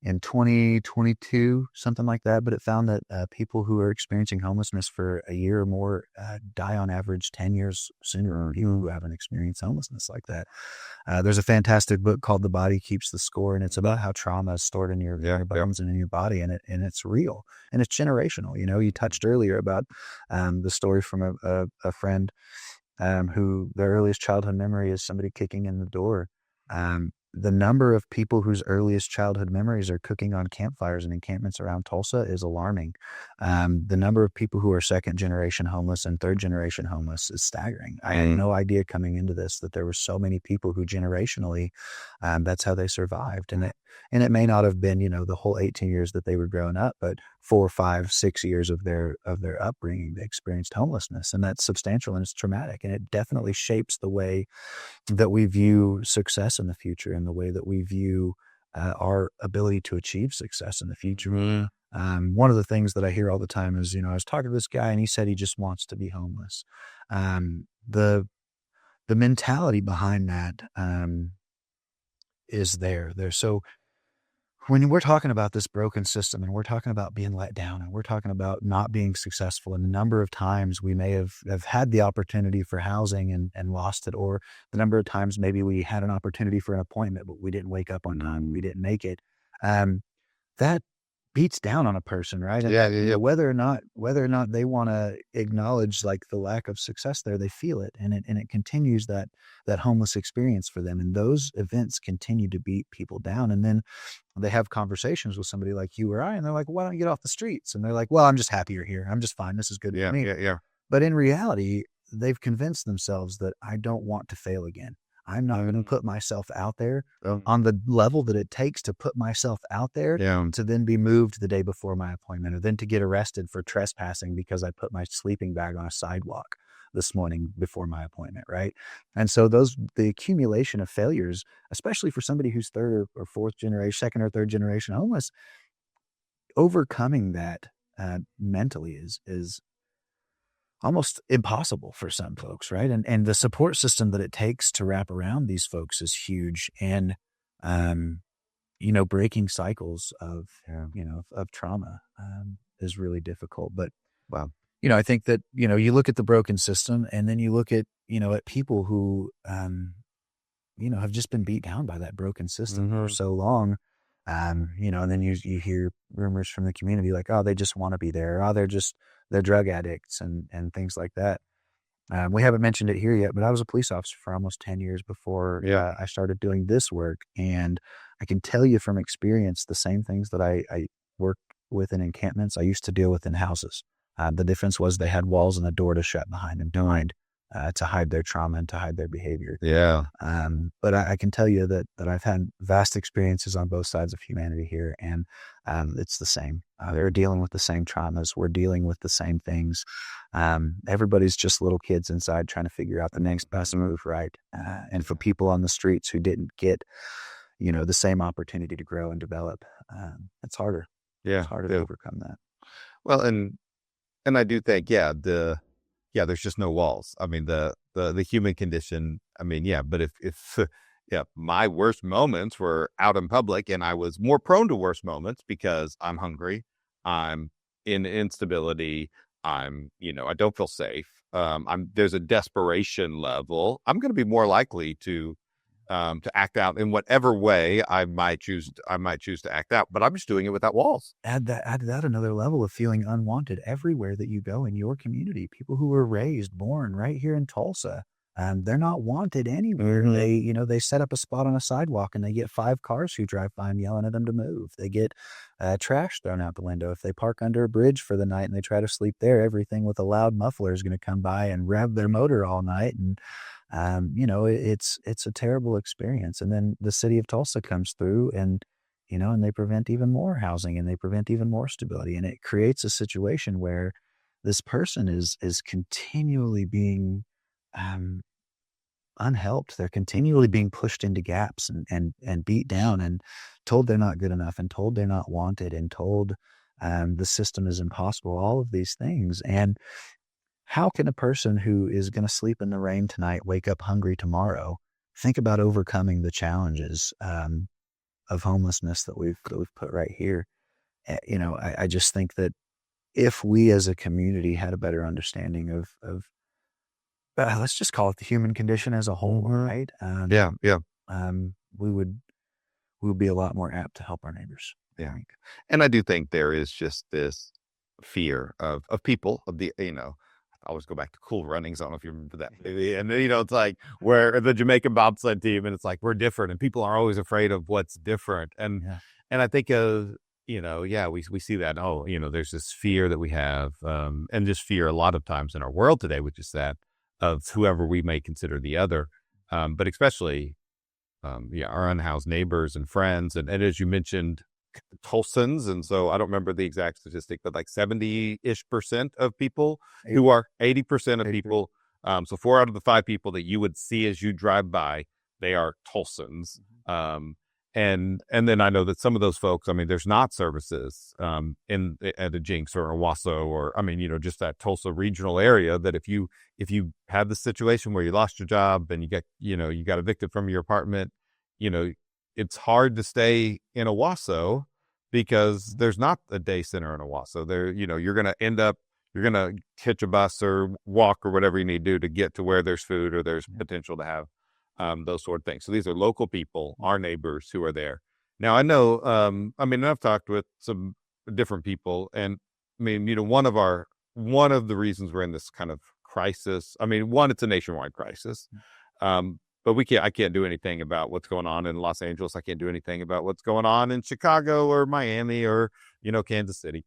in 2022, something like that. But it found that people who are experiencing homelessness for a year or more die on average 10 years sooner than people who haven't experienced homelessness like that. There's a fantastic book called The Body Keeps the Score, and it's about how trauma is stored in your bones and in your body, and it's real, and it's generational. You know, you touched earlier about the story from a friend who their earliest childhood memory is somebody kicking in the door. The number of people whose earliest childhood memories are cooking on campfires and encampments around Tulsa is alarming. The number of people who are second generation homeless and third generation homeless is staggering. I had no idea coming into this that there were so many people who generationally, that's how they survived. And it may not have been, you know, the whole 18 years that they were growing up, but 4, 5, 6 years of their upbringing, they experienced homelessness, and that's substantial and it's traumatic. And it definitely shapes the way that we view success in the future and the way that we view our ability to achieve success in the future. One of the things that I hear all the time is, you know, I was talking to this guy and he said he just wants to be homeless. The mentality behind that is there. So when we're talking about this broken system and we're talking about being let down and we're talking about not being successful, and the number of times we may have had the opportunity for housing and lost it, or the number of times maybe we had an opportunity for an appointment, but we didn't wake up on time, we didn't make it, that beats down on a person, right? And you know, whether or not they want to acknowledge like the lack of success there, they feel it, and it continues that homeless experience for them. And those events continue to beat people down. And then they have conversations with somebody like you or I, and they're like, why don't you get off the streets? And they're like, well, I'm just happy you're here. I'm just fine. This is good for me. But in reality, they've convinced themselves that I don't want to fail again. I'm not going to put myself out there on the level that it takes to put myself out there to then be moved the day before my appointment, or then to get arrested for trespassing because I put my sleeping bag on a sidewalk this morning before my appointment, right? And so the accumulation of failures, especially for somebody who's third or fourth generation, second or third generation homeless, overcoming that mentally is almost impossible for some folks, right? And the support system that it takes to wrap around these folks is huge. And, you know, breaking cycles of, you know, of trauma is really difficult. But, you know, I think that, you know, you look at the broken system and then you look at, you know, at people who, you know, have just been beat down by that broken system for so long. You know, and then you hear rumors from the community like, oh, they just want to be there. Oh, they're drug addicts and things like that. We haven't mentioned it here yet, but I was a police officer for almost 10 years before I started doing this work. And I can tell you from experience, the same things that I worked with in encampments, I used to deal with in houses. The difference was they had walls and a door to shut behind them, to hide their trauma and to hide their behavior. But I can tell you that I've had vast experiences on both sides of humanity here, and it's the same. They're dealing with the same traumas. We're dealing with the same things. Everybody's just little kids inside trying to figure out the next best move, right? And for people on the streets who didn't get, you know, the same opportunity to grow and develop, it's harder. It's harder to overcome that. Well, and I do think, there's just no walls. I mean, the human condition, I mean, but if my worst moments were out in public, and I was more prone to worse moments because I'm hungry, I'm in instability, I'm, you know, I don't feel safe. There's a desperation level. I'm going to be more likely to act out in whatever way I might choose to act out, but I'm just doing it without walls. Add that another level of feeling unwanted everywhere that you go in your community. People who were born right here in Tulsa, They're not wanted anywhere. Mhm. They set up a spot on a sidewalk and they get 5 cars who drive by and yelling at them to move. They get trash thrown out the window. If they park under a bridge for the night and they try to sleep there, everything with a loud muffler is going to come by and rev their motor all night. And it's a terrible experience. And then the city of Tulsa comes through and they prevent even more housing and they prevent even more stability. And it creates a situation where this person is continually being um, unhelped. They're continually being pushed into gaps and beat down and told they're not good enough and told they're not wanted and told the system is impossible. All of these things. And how can a person who is going to sleep in the rain tonight wake up hungry tomorrow? Think about overcoming the challenges of homelessness that we've put right here. I just think that if we as a community had a better understanding of let's just call it the human condition as a whole, Mhm. right? Yeah, yeah. Um, we would be a lot more apt to help our neighbors, I Yeah. think. And I do think there is just this fear of people of the, I always go back to Cool Runnings. I don't know if you remember that movie. And it's like where the Jamaican bobsled team, and it's like we're different, and people are always afraid of what's different. And Yeah. and I think yeah, we see that. Oh, there's this fear that we have, and just fear a lot of times in our world today, which is that of whoever we may consider the other, but especially yeah, our unhoused neighbors and friends. And as you mentioned, Tulsans. And so I don't remember the exact statistic, but like 70-ish% of people Eight, who are 80% of 83. people. So 4 out of the 5 people that you would see as you drive by, they are Tulsans. And then I know that some of those folks, I mean, there's not services at a Jinx or a Wasso, or I mean, just that Tulsa regional area, that if you have the situation where you lost your job and you got evicted from your apartment, you know, it's hard to stay in a Wasso because there's not a day center in a Wasso. You're going to end up, you're going to hitch a bus or walk or whatever you need to do to get to where there's food or there's potential to have those sort of things. So these are local people, our neighbors who are there. Now I know, I mean, I've talked with some different people, and I mean, one of the reasons we're in this kind of crisis. I mean, one, it's a nationwide crisis. But I can't do anything about what's going on in Los Angeles. I can't do anything about what's going on in Chicago or Miami or, Kansas City.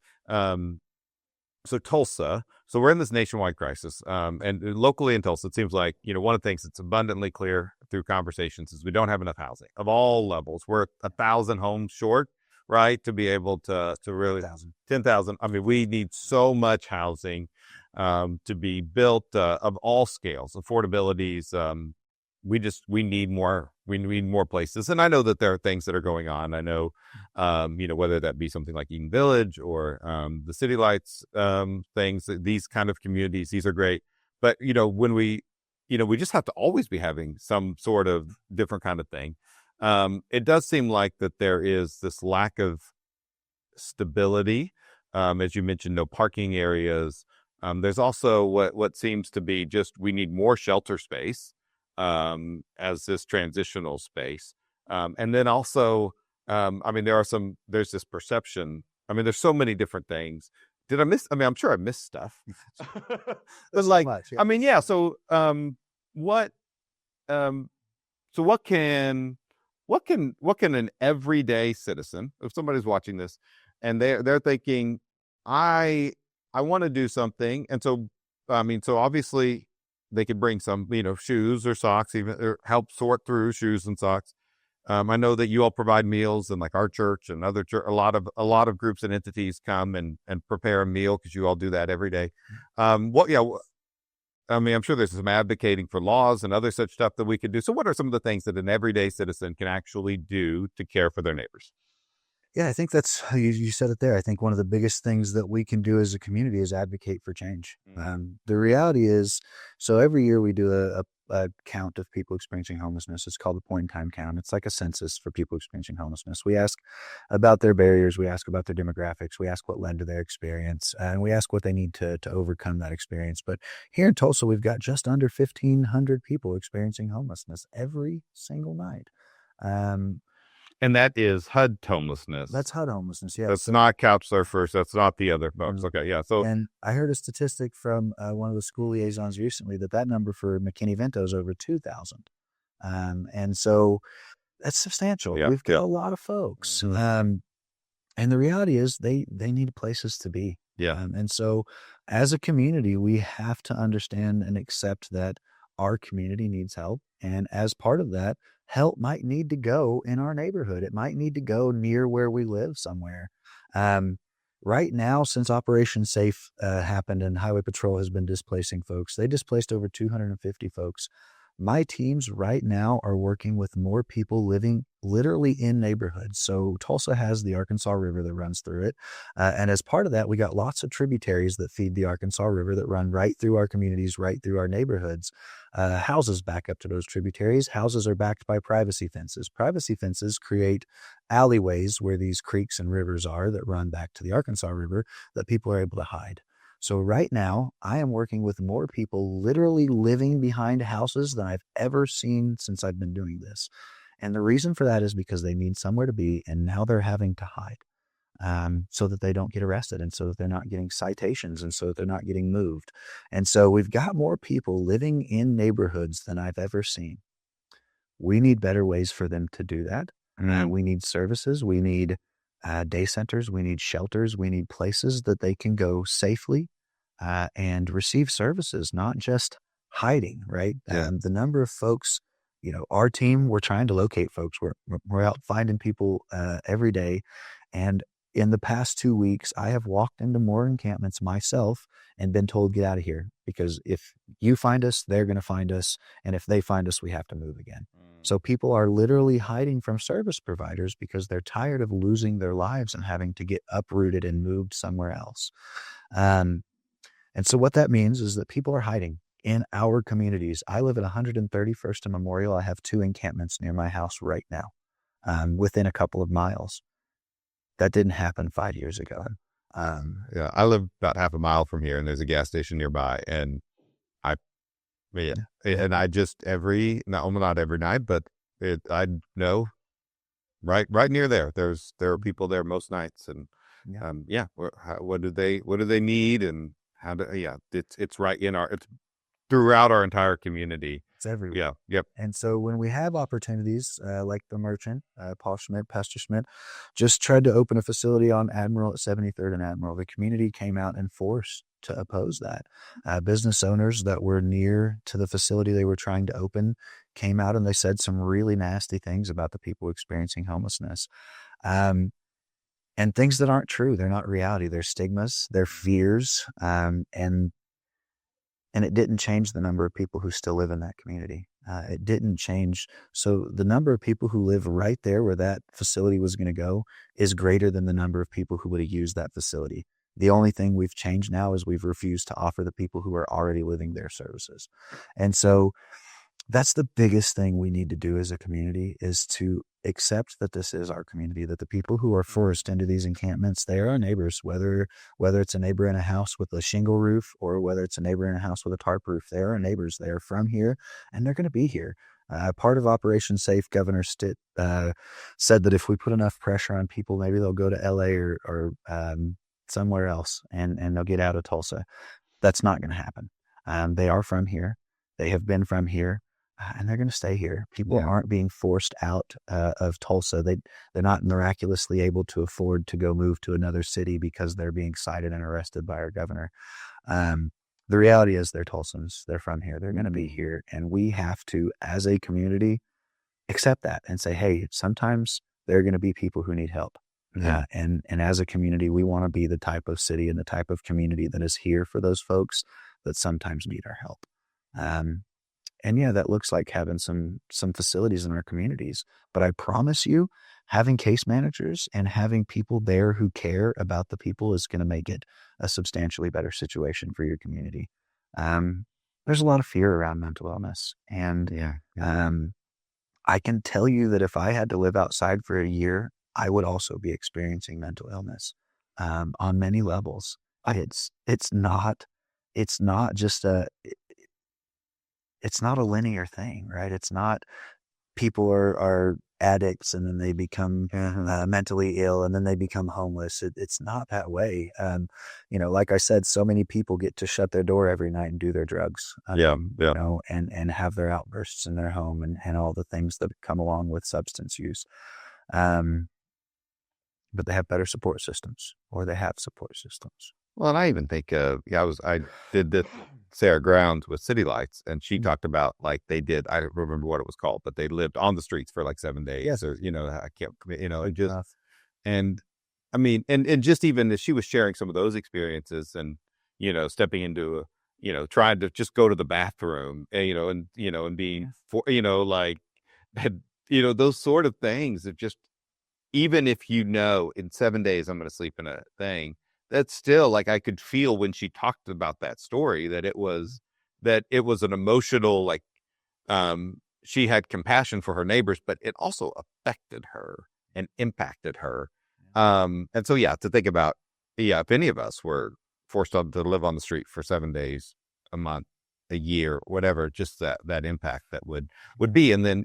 So Tulsa, so we're in this nationwide crisis. And locally in Tulsa, it seems like, one of the things that's abundantly clear through conversations is we don't have enough housing of all levels. We're 1,000 homes short, right? To be able to really 10,000. I mean, we need so much housing to be built of all scales, affordabilities. We need more places. And I know that there are things that are going on. I know, whether that be something like Eden Village or the City Lights things, these kind of communities, these are great. But, when we just have to always be having some sort of different kind of thing. It does seem like that there is this lack of stability. As you mentioned, no parking areas. There's also what seems to be just we need more shelter space as this transitional space. And then also, I mean, there's this perception. I mean, there's so many different things. Did I miss? I mean, I'm sure I missed stuff. But That's so like, much. Yeah. I mean, yeah. So, what, um, so what can an everyday citizen, if somebody's watching this and they're thinking, I I want to do something, and so I mean, so obviously they could bring some, shoes or socks, even or help sort through shoes and socks. I know that you all provide meals, and like our church and other church, a lot of groups and entities come and prepare a meal because you all do that every day. What yeah, I mean, I'm sure there's some advocating for laws and other such stuff that we could do. So, what are some of the things that an everyday citizen can actually do to care for their neighbors? Yeah, I think that's you said it there. I think one of the biggest things that we can do as a community is advocate for change. Mm. The reality is, so every year we do a count of people experiencing homelessness. It's called a point in time count. It's like a census for people experiencing homelessness. We ask about their barriers, we ask about their demographics, we ask what led to their experience, and we ask what they need to overcome that experience. But here in Tulsa, we've got just under 1,500 people experiencing homelessness every single night. Um, And that is HUD homelessness. That's HUD homelessness. Yeah. That's not couch surfers. That's not the other folks. Okay, yeah. So And I heard a statistic from one of the school liaisons recently that number for McKinney-Vento is over 2,000. And so that's substantial. yeah, We've got yeah, a lot of folks. And the reality is they need places to be. yeah, And so as a community, we have to understand and accept that our community needs help. And as part of that, help might need to go in our neighborhood. It might need to go near where we live somewhere. Um, right now, since Operation Safe happened and Highway Patrol has been displacing folks, they displaced over 250 folks. My teams right now are working with more people living literally in neighborhoods. So Tulsa has the Arkansas River that runs through it. And as part of that, we got lots of tributaries that feed the Arkansas River that run right through our communities, right through our neighborhoods. Houses back up to those tributaries. Houses are backed by privacy fences. Privacy fences create alleyways where these creeks and rivers are that run back to the Arkansas River that people are able to hide. So right now, I am working with more people literally living behind houses than I've ever seen since I've been doing this. And the reason for that is because they need somewhere to be, and now they're having to hide so that they don't get arrested, and so that they're not getting citations, and so that they're not getting moved. And so we've got more people living in neighborhoods than I've ever seen. We need better ways for them to do that. We need services. We need day centers. We need shelters. We need places that they can go safely and receive services, not just hiding, right? Yeah. The number of folks, our team, we're trying to locate folks. We're out finding people every day. And in the past 2 weeks, I have walked into more encampments myself and been told, get out of here, because if you find us, they're going to find us. And if they find us, we have to move again. So people are literally hiding from service providers because they're tired of losing their lives and having to get uprooted and moved somewhere else. And so what that means is that people are hiding in our communities. I live at 131st and Memorial. I have 2 encampments near my house right now, within a couple of miles. That didn't happen 5 years ago. Yeah, I live about half a mile from here, and there's a gas station nearby, and I, yeah, and I just not every night, but I know right near there. There are people there most nights, and what do they need, and it's right it's throughout our entire community. It's everywhere. Yeah, yep. And so when we have opportunities like the merchant, Paul Schmidt, Pastor Schmidt, just tried to open a facility on Admiral at 73rd and Admiral. The community came out and forced to oppose that. Business owners that were near to the facility they were trying to open came out and they said some really nasty things about the people experiencing homelessness. And things that aren't true. They're not reality. They're stigmas, they're fears. And it didn't change the number of people who still live in that community. It didn't change. So the number of people who live right there where that facility was going to go is greater than the number of people who would have used that facility. The only thing we've changed now is we've refused to offer the people who are already living there services. And so that's the biggest thing we need to do as a community, is to accept that this is our community, that the people who are forced into these encampments, they are our neighbors, whether it's a neighbor in a house with a shingle roof or whether it's a neighbor in a house with a tarp roof. They are our neighbors. They are from here and they're going to be here. Part of Operation Safe, Governor Stitt said that if we put enough pressure on people, maybe they'll go to LA or somewhere else and they'll get out of Tulsa. That's not going to happen. They are from here. They have been from here. And they're going to stay here. People aren't being forced out of Tulsa. They're not miraculously able to afford to go move to another city because they're being cited and arrested by our governor. The reality is they're Tulsans. They're from here. They're going to be here. And we have to, as a community, accept that and say, hey, sometimes there are going to be people who need help. And as a community, we want to be the type of city and the type of community that is here for those folks that sometimes need our help. And that looks like having some facilities in our communities. But I promise you, having case managers and having people there who care about the people is going to make it a substantially better situation for your community. There's a lot of fear around mental illness. And I can tell you that if I had to live outside for a year, I would also be experiencing mental illness on many levels. It's not just it's not a linear thing, right? It's not people are addicts, and then they become Mhm. mentally ill, and then they become homeless. It's not that way. Like I said, so many people get to shut their door every night and do their drugs, Yeah, yeah. and have their outbursts in their home, and all the things that come along with substance use. Um, but they have better support systems, or they have support systems. Well, and I even think, I did this Sarah Grounds with City Lights, and she Mm. talked about like they did. I don't remember what it was called, but they lived on the streets for like 7 days, Yes, or I can't, good and just stuff. and I mean, and just even as she was sharing some of those experiences, and stepping into trying to just go to the bathroom, and being Yes. for like had those sort of things that just even if in 7 days I'm going to sleep in a thing, that's still like I could feel when she talked about that story that it was an emotional, like, she had compassion for her neighbors, but it also affected her and impacted her. And so, yeah, to think about, yeah, if any of us were forced to live on the street for 7 days, a month, a year, whatever, just that impact that would Yeah. be. And then,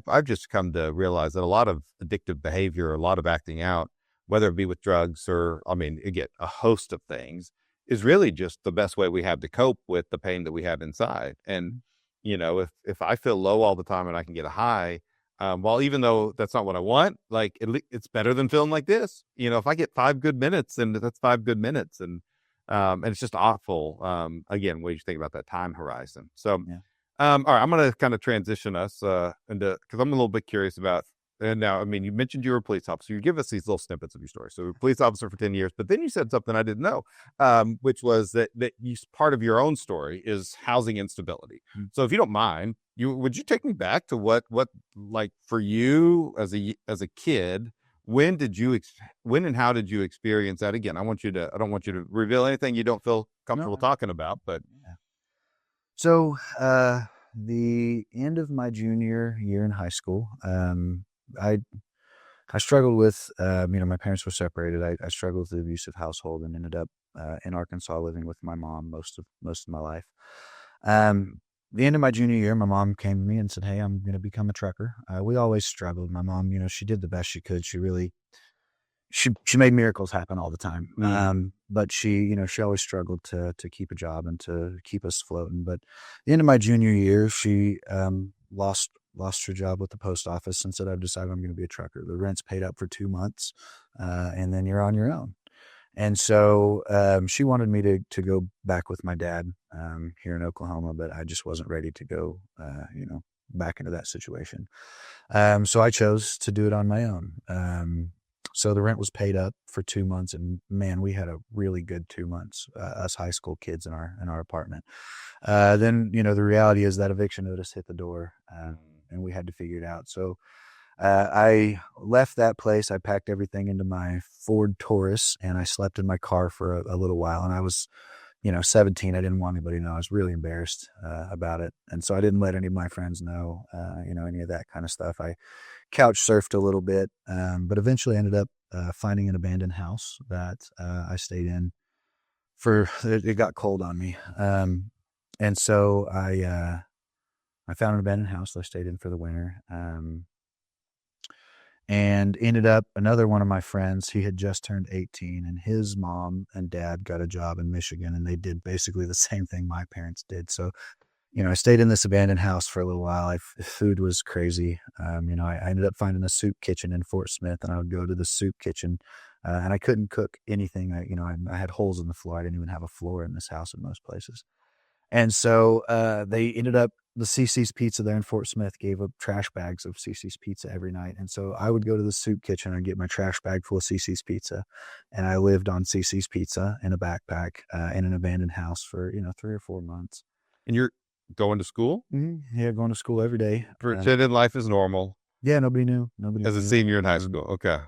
I've just come to realize that a lot of addictive behavior, a lot of acting out, whether it be with drugs or, I mean, again, a host of things, is really just the best way we have to cope with the pain that we have inside. And if I feel low all the time and I can get a high, well, even though that's not what I want, like it's better than feeling like this. If I get 5 good minutes, then that's 5 good minutes, and it's just awful. Again, what do you think about that time horizon? So, Yeah. all right, I'm going to kind of transition us into, because I'm a little bit curious about. And now, I mean, you mentioned you were a police officer. You give us these little snippets of your story. So, you were a police officer for 10 years, but then you said something I didn't know, which was that part of your own story is housing instability. Mm. So, if you don't mind, would you take me back to what like for you as a kid, when and how did you experience that? Again, I don't want you to reveal anything you don't feel No. comfortable talking about, but Yeah. So, the end of my junior year in high school, I I struggled with, my parents were separated. I struggled with the abusive household and ended up in Arkansas living with my mom most of my life. The end of my junior year, my mom came to me and said, "Hey, I'm going to become a trucker." We always struggled. My mom, she did the best she could. She made miracles happen all the time. mm, But she always struggled to keep a job and to keep us floating. But the end of my junior year, she lost her job with the post office and said, "I've decided I'm going to be a trucker. The rent's paid up for 2 months, and then you're on your own." And so she wanted me to go back with my dad here in Oklahoma, but I just wasn't ready to go, back into that situation. So I chose to do it on my own. So the rent was paid up for 2 months, and man, we had a really good 2 months. Us high school kids in our apartment. Then the reality is that eviction notice hit the door, and we had to figure it out. So I left that place. I packed everything into my Ford Taurus, and I slept in my car for a little while. And I was 17. I didn't want anybody to know. I was really embarrassed about it. And so I didn't let any of my friends know, any of that kind of stuff. I couch surfed a little bit, but eventually ended up finding an abandoned house that I stayed in it got cold on me. And so I found an abandoned house that I stayed in for the winter. And ended up another one of my friends, he had just turned 18, and his mom and dad got a job in Michigan, and they did basically the same thing my parents did. So, I stayed in this abandoned house for a little while. Food was crazy. I ended up finding a soup kitchen in Fort Smith, and I would go to the soup kitchen, and I couldn't cook anything. I had holes in the floor. I didn't even have a floor in this house in most places. And so they ended up the CC's Pizza there in Fort Smith gave up trash bags of CC's Pizza every night. And so I would go to the soup kitchen and get my trash bag full of CC's Pizza. And I lived on CC's Pizza in a backpack in an abandoned house for, 3 or 4 months. and you're going to school, Yeah, going to school every day. pretending life is normal Yeah, nobody knew. Nobody as a knew. senior in high school. Okay.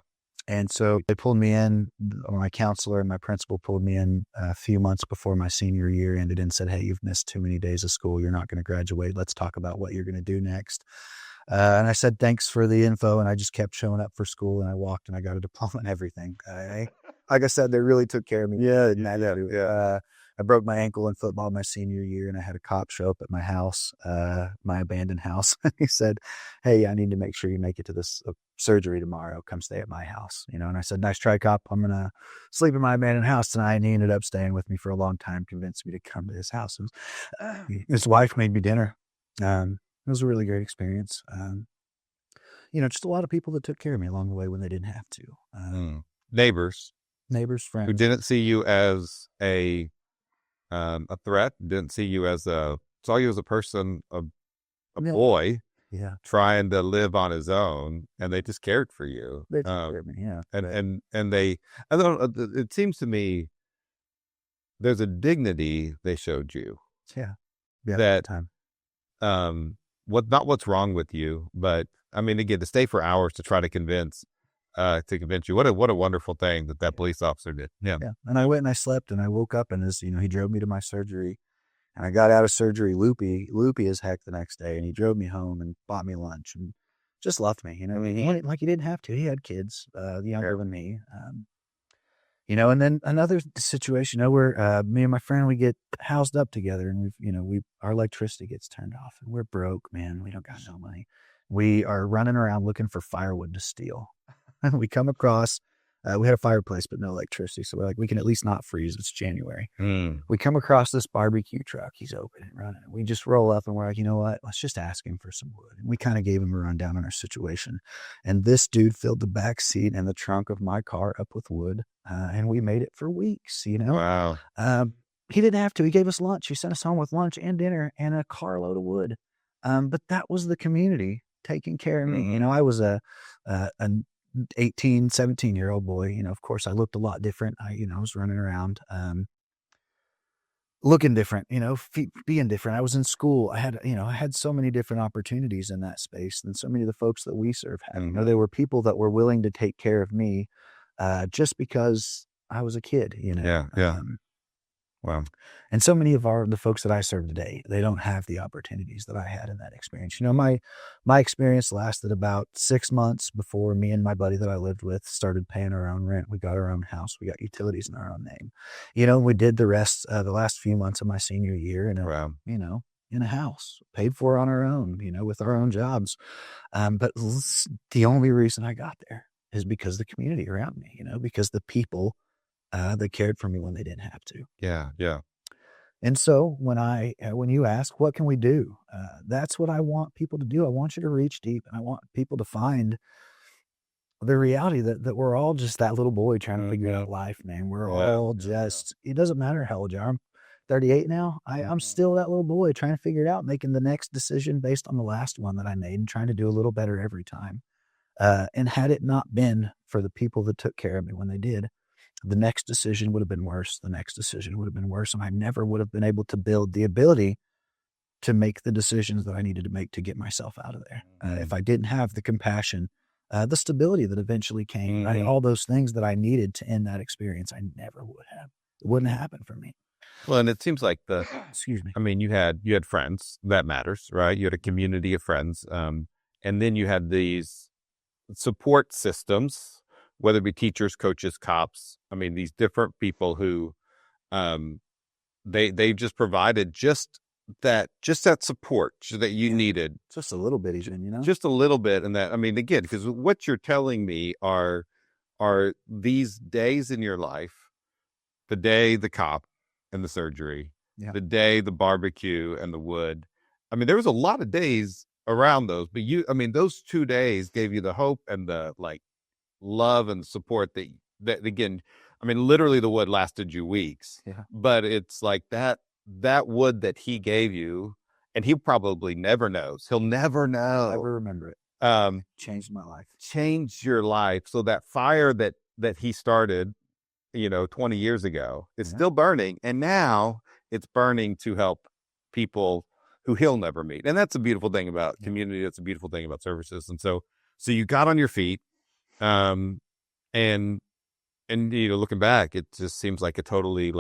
And so they pulled me in, or my counselor and my principal pulled me in a few months before my senior year ended and said, "Hey, you've missed too many days of school. You're not going to graduate. Let's talk about what you're going to do next." And I said, "Thanks for the info." And I just kept showing up for school, and I walked and I got a diploma and everything. Like I said, they really took care of me. Yeah, Didn't have yeah, to, yeah. I broke my ankle in football my senior year, and I had a cop show up at my house, my abandoned house. He said, "Hey, I need to make sure you make it to this surgery tomorrow. Come stay at my house." And I said, "Nice try, cop. I'm gonna sleep in my abandoned house tonight." And he ended up staying with me for a long time, convinced me to come to his house. His wife made me dinner. It was a really great experience. Just a lot of people that took care of me along the way when they didn't have to. Neighbors Neighbors, who friends. didn't see you as a threat, didn't see you as saw you as a person, a Yeah. boy Yeah. trying to live on his own, and they just cared for you. They took care of me. Yeah. And they, I don't know, it seems to me there's a dignity they showed you Yeah. Yeah. that, Time. not what's wrong with you, but I mean, again, to stay for hours to try to convince you. What a wonderful thing that police officer did. Yeah. Yeah. And I went and I slept and I woke up and he drove me to my surgery, and I got out of surgery loopy as heck the next day. And he drove me home and bought me lunch and just left me, like he didn't have to. He had kids, younger than me. And then another situation, where me and my friend, we get housed up together, and our electricity gets turned off, and we're broke, man. We don't got no money. We are running around looking for firewood to steal. And we come across, we had a fireplace, but no electricity. So we're like, we can at least not freeze. It's January. We come across this barbecue truck. He's open and running. We just roll up and we're like, you know what? Let's just ask him for some wood. And we kind of gave him a rundown on our situation. And this dude filled the back seat and the trunk of my car up with wood. And we made it for weeks, Wow. He didn't have to. He gave us lunch. He sent us home with lunch and dinner and a carload of wood. But that was the community taking care of me. I was an 18, 17-year-old boy. Of course, I looked a lot different. I was running around, looking different, being different. I was in school. I had so many different opportunities in that space than so many of the folks that we serve had. There were people that were willing to take care of me, just because I was a kid, Yeah. Wow. And so many of the folks that I serve today, they don't have the opportunities that I had in that experience. My experience lasted about 6 months before me and my buddy that I lived with started paying our own rent. We got our own house. We got utilities in our own name. We did the rest, the last few months of my senior year in a house, paid for on our own, with our own jobs. But the only reason I got there is because the community around me, because the people that cared for me when they didn't have to. Yeah. Yeah. And so when you ask, what can we do? That's what I want people to do. I want you to reach deep, and I want people to find the reality that we're all just that little boy trying to figure out life, man. We're all just, it doesn't matter how old you are. I'm 38 now. I'm still that little boy trying to figure it out, making the next decision based on the last one that I made and trying to do a little better every time. And had it not been for the people that took care of me when they did, the next decision would have been worse. The next decision would have been worse. And I never would have been able to build the ability to make the decisions that I needed to make to get myself out of there. If I didn't have the compassion, the stability that eventually came, right? All those things that I needed to end that experience, I never would have. It wouldn't happen for me. Well, and it seems like excuse me. I mean, you had friends. That matters, right? You had a community of friends. And then you had these support systems, whether it be teachers, coaches, cops. I mean, these different people who, they just provided just that support that you needed. Just a little bit, even, just a little bit. And that, I mean, again, because what you're telling me are these days in your life, the day, the cop and the surgery, the day, the barbecue and the wood. I mean, there was a lot of days around those, but those 2 days gave you the hope and the love and support that again, I mean, literally the wood lasted you weeks, but it's like that wood that he gave you, and he probably never knows. He'll never know. I'll never remember it. Changed my life. Changed your life. So that fire that he started, 20 years ago, it's still burning. And now it's burning to help people who he'll never meet. And that's a beautiful thing about community. That's a beautiful thing about services. And so you got on your feet. And looking back, it just seems like a totally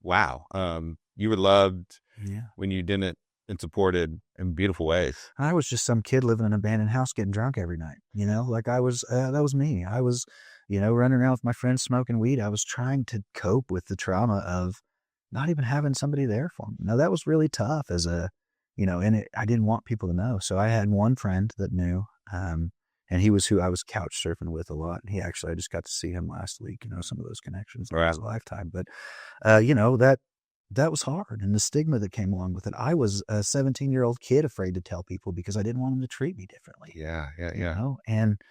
wow. You were loved when you didn't, and supported in beautiful ways. I was just some kid living in an abandoned house getting drunk every night. I was, that was me. I was, running around with my friends smoking weed. I was trying to cope with the trauma of not even having somebody there for me. Now that was really tough as a, and I didn't want people to know. So I had one friend that knew, and he was who I was couch surfing with a lot. And I just got to see him last week, some of those connections Right. last lifetime. But, that was hard. And the stigma that came along with it. I was a 17-year-old kid afraid to tell people because I didn't want them to treat me differently, Yeah. Yeah. Yeah. and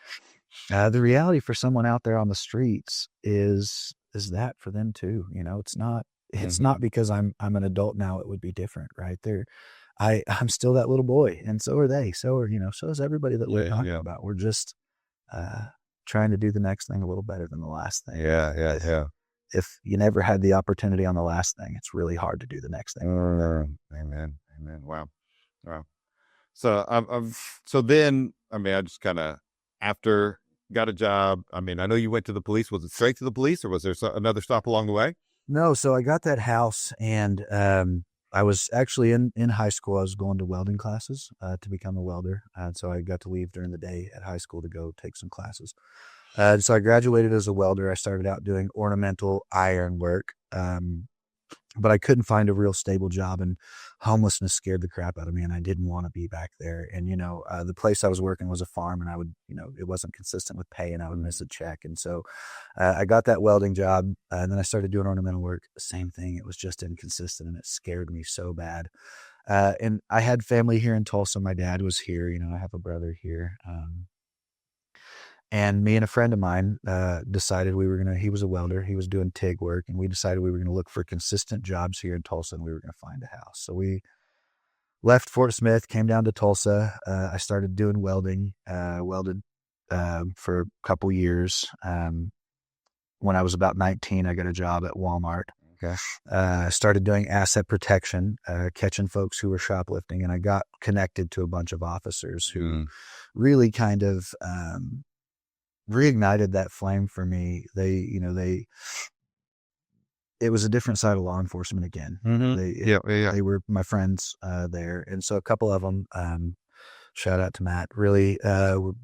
the reality for someone out there on the streets is that for them too. It's not because I'm an adult now it would be different, right? I'm still that little boy, and so are they. So is everybody that we're Yeah. talking Yeah. about. We're just uh, trying to do the next thing a little better than the last thing. Yeah. Yeah. If Yeah. if you never had the opportunity on the last thing, it's really hard to do the next thing. Amen. Amen. Wow. Wow. So so then, I mean, I just kind of, after got a job, I mean, I know you went to the police. Was it straight to the police, or was there another stop along the way? No, so I got that house, and I was actually in high school. I was going to welding classes to become a welder, and so I got to leave during the day at high school to go take some classes. So I graduated as a welder. I started out doing ornamental iron work, but I couldn't find a real stable job, and homelessness scared the crap out of me, and I didn't want to be back there. And the place I was working was a farm, and I would, it wasn't consistent with pay, and I would miss a check. And so I got that welding job, and then I started doing ornamental work. Same thing; it was just inconsistent, and it scared me so bad. And I had family here in Tulsa. My dad was here. I have a brother here. And me and a friend of mine decided he was a welder, he was doing TIG work, and we decided we were going to look for consistent jobs here in Tulsa, and we were going to find a house. So we left Fort Smith, came down to Tulsa. I started doing welding, welded for a couple years. When I was about 19, I got a job at Walmart. Okay. Started doing asset protection, catching folks who were shoplifting, and I got connected to a bunch of officers who really kind of reignited that flame for me. It was a different side of law enforcement again. They were my friends there. And so a couple of them, shout out to Matt, really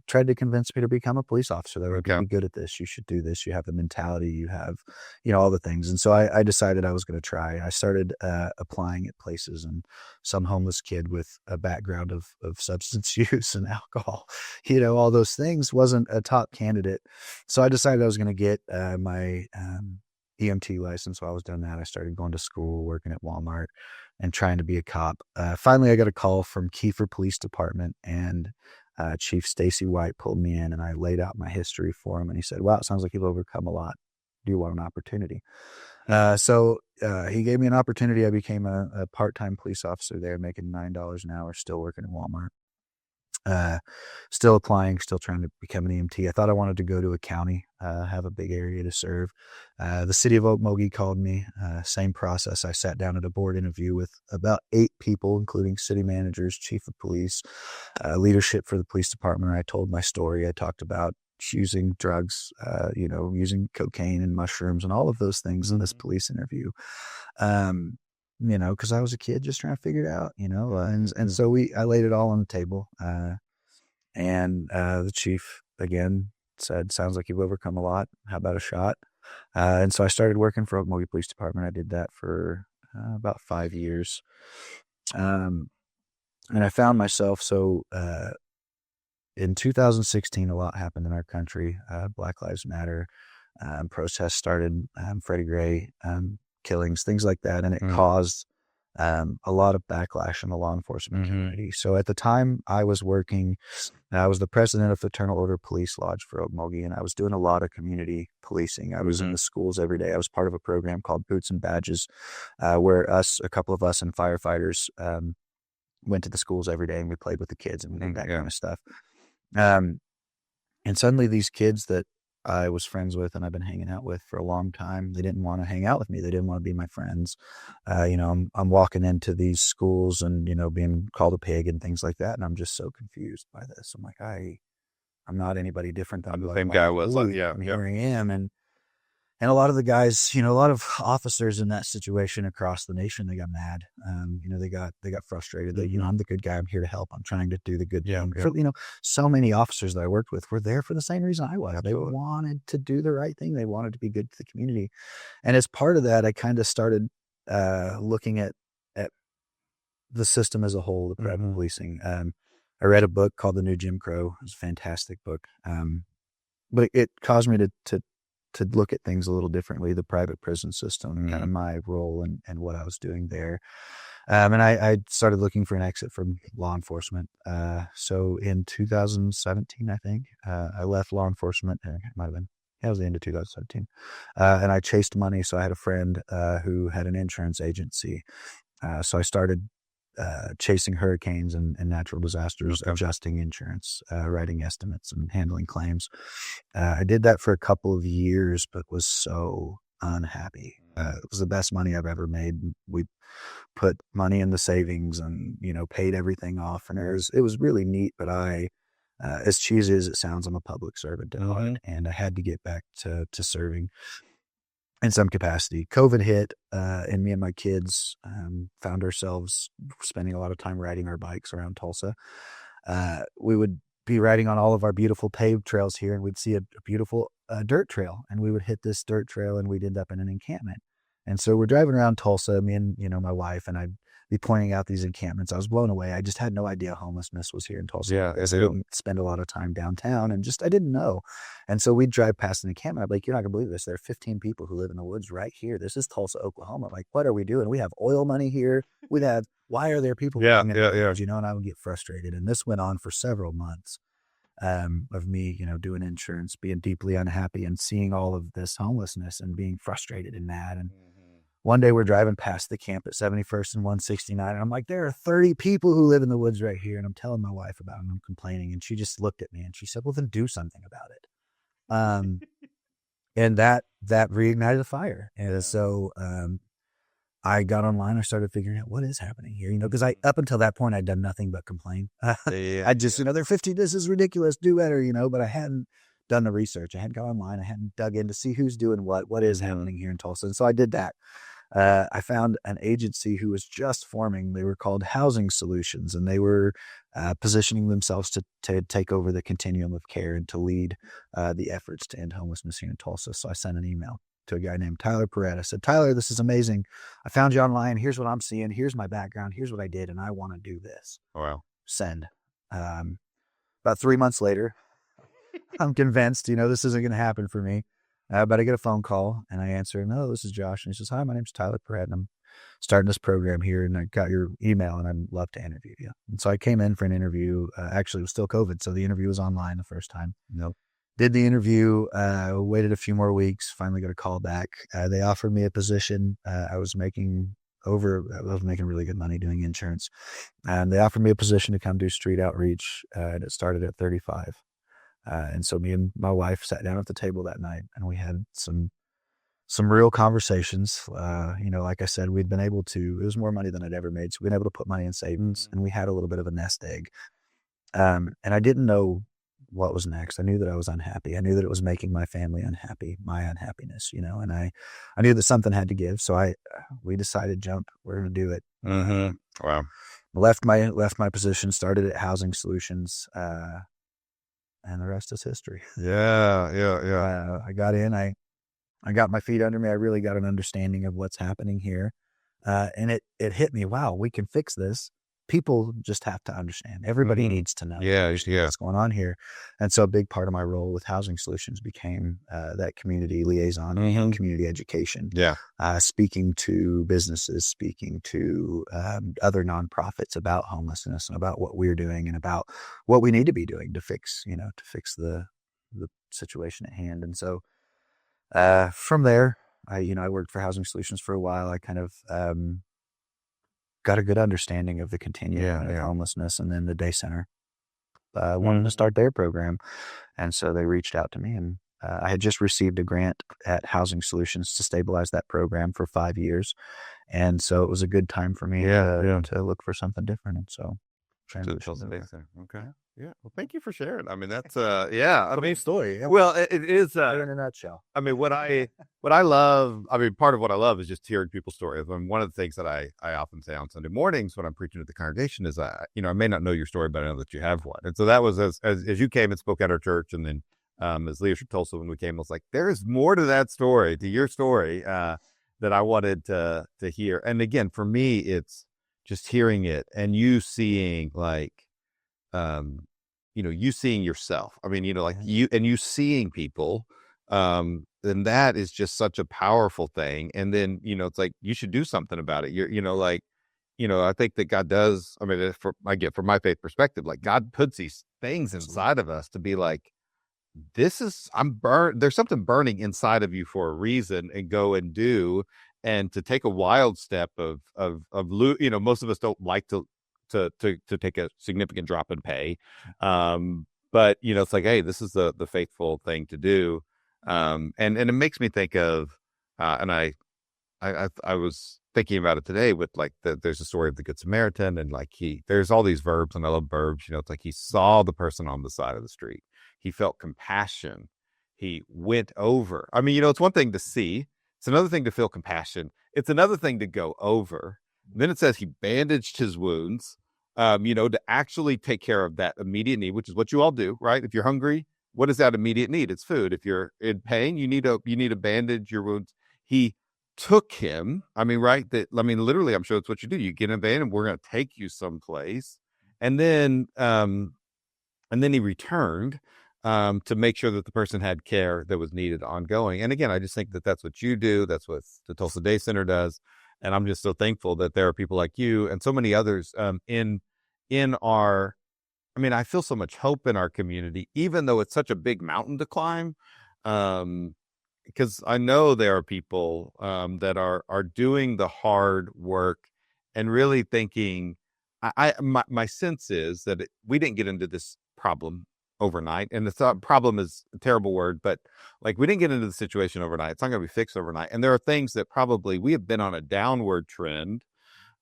tried to convince me to become a police officer. They were Okay. be good at this. You should do this. You have the mentality, you have, all the things. And so I decided I was going to try. I started applying at places, and some homeless kid with a background of substance use and alcohol, all those things, wasn't a top candidate. So I decided I was going to get my EMT license. While I was doing that, I started going to school, working at Walmart, and trying to be a cop. Finally, I got a call from Kiefer Police Department, and Chief Stacy White pulled me in, and I laid out my history for him. And he said, "Wow, it sounds like you've overcome a lot. Do you want an opportunity?" So he gave me an opportunity. I became a part-time police officer there, making $9 an hour, still working at Walmart. Still applying, still trying to become an EMT. I thought I wanted to go to a county, have a big area to serve. The city of Okmulgee called me, same process. I sat down at a board interview with about 8 people, including city managers, chief of police, leadership for the police department. I told my story. I talked about using drugs, using cocaine and mushrooms and all of those things in this police interview. Because I was a kid just trying to figure it out, and so I laid it all on the table. And the chief again said, "Sounds like you've overcome a lot. How about a shot?" And so I started working for Okmulgee Police Department. I did that for about 5 years. And I found myself, in 2016, a lot happened in our country. Black Lives Matter, protests started, Freddie Gray, killings, things like that. And it caused a lot of backlash in the law enforcement community. So at the time I was working, I was the president of Fraternal Order Police Lodge for Okmulgee, and I was doing a lot of community policing. I was in the schools every day. I was part of a program called Boots and Badges, where a couple of us and firefighters went to the schools every day, and we played with the kids and we did that kind of stuff. And suddenly these kids that I was friends with and I've been hanging out with for a long time, they didn't want to hang out with me. They didn't want to be my friends. I'm walking into these schools and, being called a pig and things like that. And I'm just so confused by this. I'm like, I'm not anybody different than the same guy I was. Here I am. And a lot of the guys, a lot of officers in that situation across the nation, they got mad. They got frustrated that, I'm the good guy. I'm here to help. I'm trying to do the good thing. For, so many officers that I worked with were there for the same reason I was. Absolutely. They wanted to do the right thing. They wanted to be good to the community. And as part of that, I kind of started looking at the system as a whole, the private policing. I read a book called The New Jim Crow. It was a fantastic book. But it caused me to look at things a little differently, the private prison system, kind of my role and what I was doing there. And I started looking for an exit from law enforcement. So in 2017, I think, I left law enforcement. It might have been, it was the end of 2017. And I chased money. So I had a friend who had an insurance agency. So I started chasing hurricanes and natural disasters, adjusting insurance, writing estimates and handling claims. I did that for a couple of years, but was so unhappy. It was the best money I've ever made. We put money in the savings and, paid everything off. And it was really neat, but as cheesy as it sounds, I'm a public servant at heart, and I had to get back to serving in some capacity. COVID hit, and me and my kids found ourselves spending a lot of time riding our bikes around Tulsa. We would be riding on all of our beautiful paved trails here, and we'd see a beautiful dirt trail, and we would hit this dirt trail, and we'd end up in an encampment. And so we're driving around Tulsa, me and my wife, and I'd be pointing out these encampments. I was blown away. I just had no idea homelessness was here in Tulsa. Yeah, I didn't spend a lot of time downtown, and I didn't know. And so we'd drive past an encampment. I'd be like, you're not gonna believe this. There are 15 people who live in the woods right here. This is Tulsa, Oklahoma. I'm like, what are we doing? We have oil money here. Why are there people? Yeah. And I would get frustrated. And this went on for several months of me, doing insurance, being deeply unhappy and seeing all of this homelessness and being frustrated and mad. And one day we're driving past the camp at 71st and 169. And I'm like, there are 30 people who live in the woods right here. And I'm telling my wife about it, and I'm complaining. And she just looked at me and she said, well, then do something about it. And that reignited the fire. And so I got online. I started figuring out what is happening here, because up until that point, I'd done nothing but complain. I just, they're 50, this is ridiculous, do better, but I hadn't done the research. I hadn't gone online. I hadn't dug in to see who's doing what is happening here in Tulsa. And so I did that. I found an agency who was just forming. They were called Housing Solutions, and they were positioning themselves to take over the continuum of care and to lead the efforts to end homelessness here in Tulsa. So I sent an email to a guy named Tyler Perret. I said, Tyler, this is amazing. I found you online. Here's what I'm seeing. Here's my background. Here's what I did, and I want to do this. Wow. Send. About 3 months later, I'm convinced, this isn't going to happen for me. But I get a phone call, and I answer, no, this is Josh. And he says, hi, my name's Tyler Perret, and I'm starting this program here, and I got your email, and I'd love to interview you. And so I came in for an interview. Actually, it was still COVID, so the interview was online the first time. Did the interview, waited a few more weeks, finally got a call back. They offered me a position. I was making really good money doing insurance. And they offered me a position to come do street outreach, and it started at 35. And so me and my wife sat down at the table that night, and we had some real conversations. Like I said, it was more money than I'd ever made. So we'd been able to put money in savings, and we had a little bit of a nest egg. And I didn't know what was next. I knew that I was unhappy. I knew that it was making my family unhappy, my unhappiness, and I knew that something had to give. So we decided, we're going to do it. Wow. Left my position, started at Housing Solutions, and the rest is history. Yeah. I got in, I got my feet under me. I really got an understanding of what's happening here. And it hit me. Wow, we can fix this. People just have to understand. Everybody needs to know what's going on here. And so a big part of my role with Housing Solutions became that community liaison, community education, speaking to businesses, speaking to other nonprofits about homelessness and about what we're doing and about what we need to be doing to fix the situation at hand. And so from there, I worked for Housing Solutions for a while. I kind of got a good understanding of the continuum of homelessness, and then the Day Center wanted to start their program. And so they reached out to me, and I had just received a grant at Housing Solutions to stabilize that program for 5 years. And so it was a good time for me to look for something different. And so Tulsa Day Center. Okay. Yeah. Well, thank you for sharing. I mean, that's story. Well, it is in a nutshell. I mean, what I love, part of what I love is just hearing people's stories. And one of the things that I often say on Sunday mornings when I'm preaching at the congregation is I may not know your story, but I know that you have one. And so that was as you came and spoke at our church, and then as leadership Tulsa when we came, I was like, there's more to that story, to your story. that I wanted to hear. And again, for me, it's just hearing it and you seeing like, um, you seeing yourself. I mean, like Yeah. you seeing people, then that is just such a powerful thing. And then, it's like, you should do something about it. Like, I think that God does. I mean, I get from my faith perspective, like God puts these things Absolutely. inside of us to be like, I'm burned. There's something burning inside of you for a reason, and go and do, and to take a wild step most of us don't like to take a significant drop in pay. But it's like, hey, this is the faithful thing to do. And it makes me think of, and I was thinking about it today with like there's a story of the Good Samaritan, and like there's all these verbs, and I love verbs. It's like he saw the person on the side of the street, he felt compassion, he went over. I mean, it's one thing to see, it's another thing to feel compassion, it's another thing to go over. And then it says he bandaged his wounds, to actually take care of that immediate need, which is what you all do, right? If you're hungry, what is that immediate need? It's food. If you're in pain, you need to bandage your wounds. He took him. I mean, right? Literally, I'm sure that's what you do. You get in a van and we're going to take you someplace. And then he returned, to make sure that the person had care that was needed ongoing. And again, I just think that that's what you do. That's what the Tulsa Day Center does. And I'm just so thankful that there are people like you and so many others, in our, I mean, I feel so much hope in our community, even though it's such a big mountain to climb. Um, because I know there are people, that are doing the hard work and really thinking. My sense is that we didn't get into this problem overnight, and the problem is a terrible word, but like we didn't get into the situation overnight. It's not going to be fixed overnight, and there are things that probably we have been on a downward trend,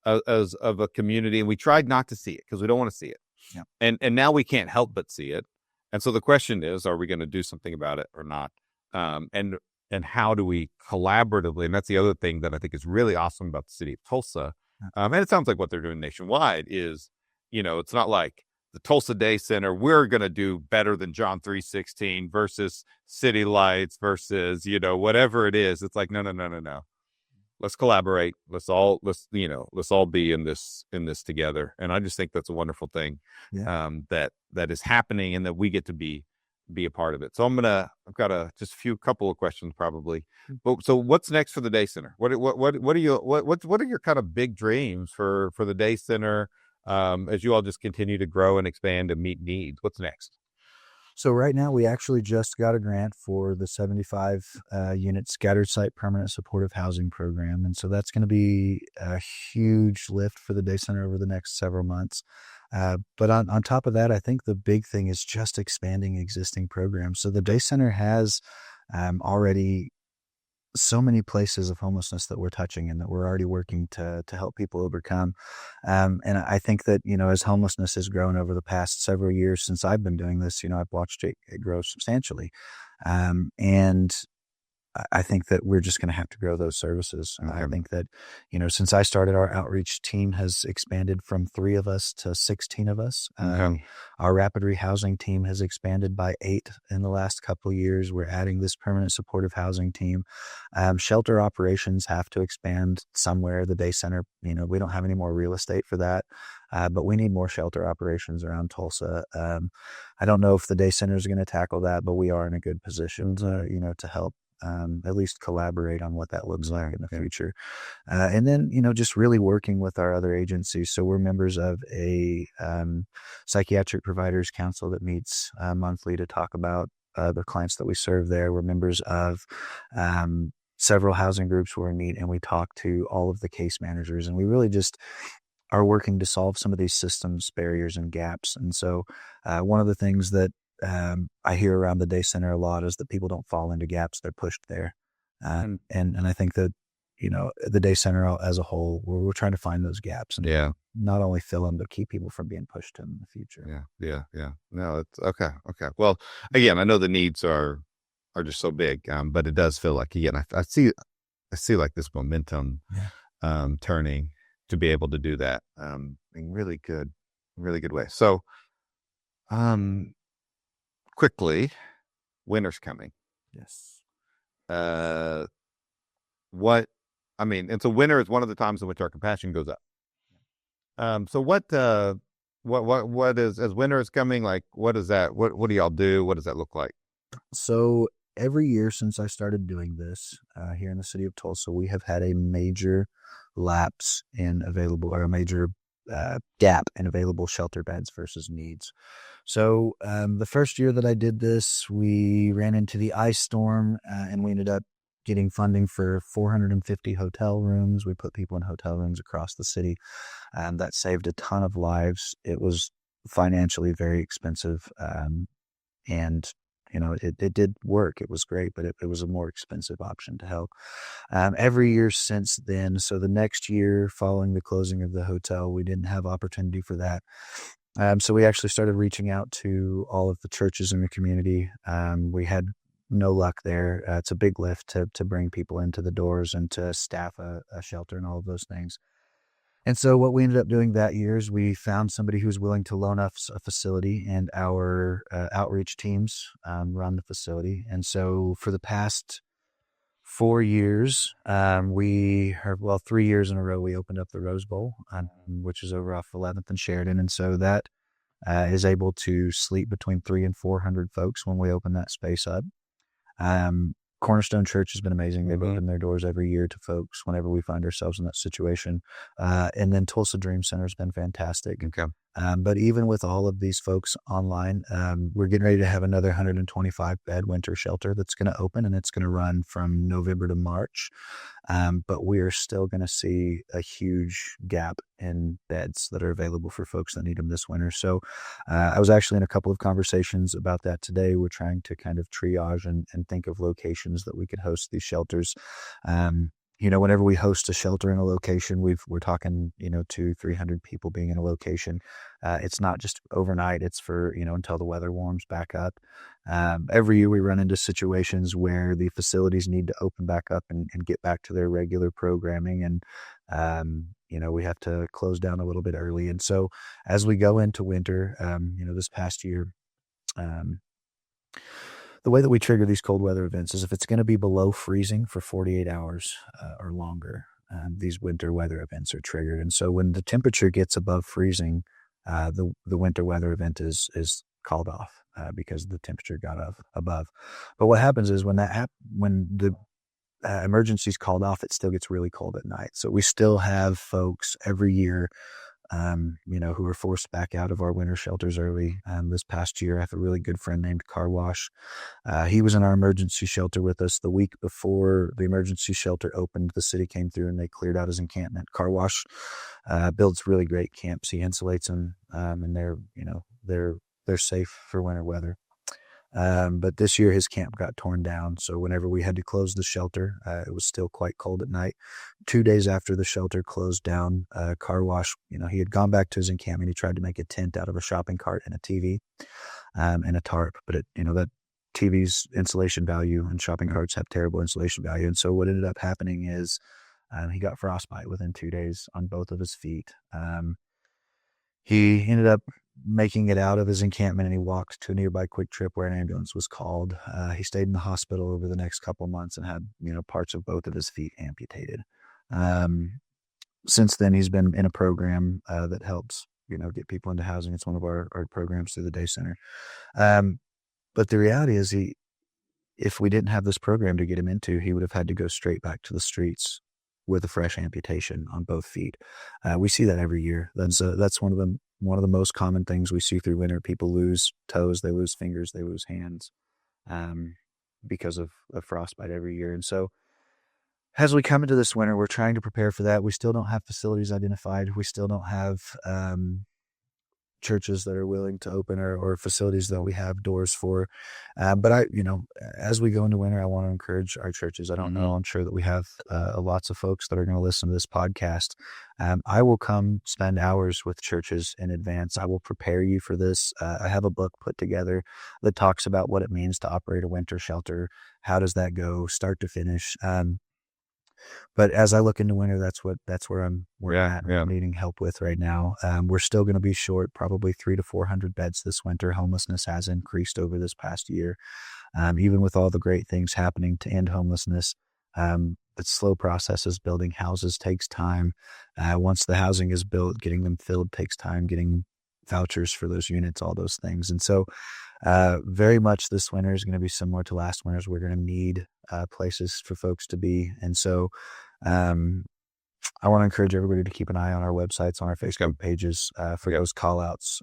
as of a community, and we tried not to see it because we don't want to see it, Yeah. and now we can't help but see it. And so the question is, are we going to do something about it or not? And how do we collaboratively? And that's the other thing that I think is really awesome about the city of Tulsa. Yeah. And it sounds like what they're doing nationwide is, it's not like the Tulsa Day Center, we're going to do better than John 3:16 versus City Lights versus, whatever it is. It's like, no, no, no, no, no. Let's collaborate. Let's all be in this together. And I just think that's a wonderful thing, Yeah. that is happening, and that we get to be a part of it. So I've got just a couple of questions probably. But so what's next for the Day Center? What are your kind of big dreams for the Day Center, as you all just continue to grow and expand and meet needs? What's next? So right now we actually just got a grant for the 75 unit scattered site permanent supportive housing program. And so that's going to be a huge lift for the Day Center over the next several months. But on top of that, I think the big thing is just expanding existing programs. So the Day Center has already so many places of homelessness that we're touching and that we're already working to help people overcome. And I think that, as homelessness has grown over the past several years since I've been doing this, I've watched it grow substantially. And I think that we're just going to have to grow those services. Okay. I think that, since I started, our outreach team has expanded from 3 of us to 16 of us. Okay. Our rapid rehousing team has expanded by 8 in the last couple of years. We're adding this permanent supportive housing team. Shelter operations have to expand somewhere. The Day Center, we don't have any more real estate for that. But we need more shelter operations around Tulsa. I don't know if the Day Center is going to tackle that, but we are in a good position to help. At least collaborate on what that looks like in the future. And then, just really working with our other agencies. So we're members of a psychiatric providers council that meets monthly to talk about the clients that we serve there. We're members of several housing groups where we meet and we talk to all of the case managers, and we really just are working to solve some of these systems barriers and gaps. And so one of the things that I hear around the Day Center a lot is that people don't fall into gaps, they're pushed there. And I think that, the Day Center as a whole, we're trying to find those gaps and not only fill them, but keep people from being pushed in the future. Yeah. No, it's okay. Well, again, I know the needs are just so big, but it does feel like, again, I see like this momentum, turning to be able to do that, in really good way. So, quickly, winter's coming. Yes. What I mean, and so winter is one of the times in which our compassion goes up. So what is, as winter is coming, like, what is that? What do y'all do? What does that look like? So every year since I started doing this here in the city of Tulsa, we have had a major lapse in available, or a major gap in available shelter beds versus needs. So the first year that I did this, we ran into the ice storm and we ended up getting funding for 450 hotel rooms. We put people in hotel rooms across the city, and that saved a ton of lives. It was financially very expensive, and it did work. It was great, but it was a more expensive option to help. Every year since then, so the next year following the closing of the hotel, we didn't have opportunity for that. So we actually started reaching out to all of the churches in the community. We had no luck there. It's a big lift to bring people into the doors and to staff a shelter and all of those things. And so what we ended up doing that year is we found somebody who was willing to loan us a facility, and our outreach teams run the facility. And so for the past 4 years, 3 years in a row, we opened up the Rose Bowl, which is over off 11th and Sheridan. And so that is able to sleep between 300 and 400 folks when we open that space up. Cornerstone Church has been amazing. They've opened their doors every year to folks whenever we find ourselves in that situation. And then Tulsa Dream Center has been fantastic. Okay. But even with all of these folks online, we're getting ready to have another 125 bed winter shelter that's going to open, and it's going to run from November to March. But we are still going to see a huge gap in beds that are available for folks that need them this winter. So I was actually in a couple of conversations about that today. We're trying to kind of triage and think of locations that we could host these shelters. Whenever we host a shelter in a location, we're talking, 200-300 people being in a location. It's not just overnight. It's for, until the weather warms back up. Every year we run into situations where the facilities need to open back up and get back to their regular programming. And, we have to close down a little bit early. And so as we go into winter, this past year, the way that we trigger these cold weather events is if it's going to be below freezing for 48 hours or longer, these winter weather events are triggered. And so when the temperature gets above freezing, the winter weather event is called off because the temperature got above. But what happens is when the emergency is called off, it still gets really cold at night. So we still have folks every year who were forced back out of our winter shelters early. This past year, I have a really good friend named Car Wash. He was in our emergency shelter with us the week before the emergency shelter opened. The city came through and they cleared out his encampment. Car Wash builds really great camps. He insulates them, and they're safe for winter weather. But this year his camp got torn down. So whenever we had to close the shelter, it was still quite cold at night. 2 days after the shelter closed down, Car Wash, he had gone back to his encampment. He tried to make a tent out of a shopping cart and a TV, and a tarp, but that TV's insulation value and shopping carts have terrible insulation value. And so what ended up happening is, he got frostbite within 2 days on both of his feet. He ended up making it out of his encampment, and he walked to a nearby Quick Trip where an ambulance was called. He stayed in the hospital over the next couple months and had, parts of both of his feet amputated. Since then, he's been in a program that helps, get people into housing. It's one of our programs through the Day Center. But the reality is if we didn't have this program to get him into, he would have had to go straight back to the streets with a fresh amputation on both feet. We see that every year. That's one of the most common things we see through winter. People lose toes, they lose fingers, they lose hands, because of frostbite every year. And so as we come into this winter, we're trying to prepare for that. We still don't have facilities identified. We still don't have churches that are willing to open, or facilities that we have doors for. But as we go into winter, I want to encourage our churches. I don't know. I'm sure that we have lots of folks that are going to listen to this podcast. I will come spend hours with churches in advance. I will prepare you for this. I have a book put together that talks about what it means to operate a winter shelter. How does that go start to finish? But as I look into winter, that's where I'm needing help with right now. We're still going to be short, probably 300 to 400 beds this winter. Homelessness has increased over this past year. Even with all the great things happening to end homelessness, It's slow processes. Building houses takes time. Once the housing is built, getting them filled takes time, getting vouchers for those units, all those things. And so very much this winter is going to be similar to last winter's. We're going to need places for folks to be. And so um, I want to encourage everybody to keep an eye on our websites, on our Facebook pages for those call outs.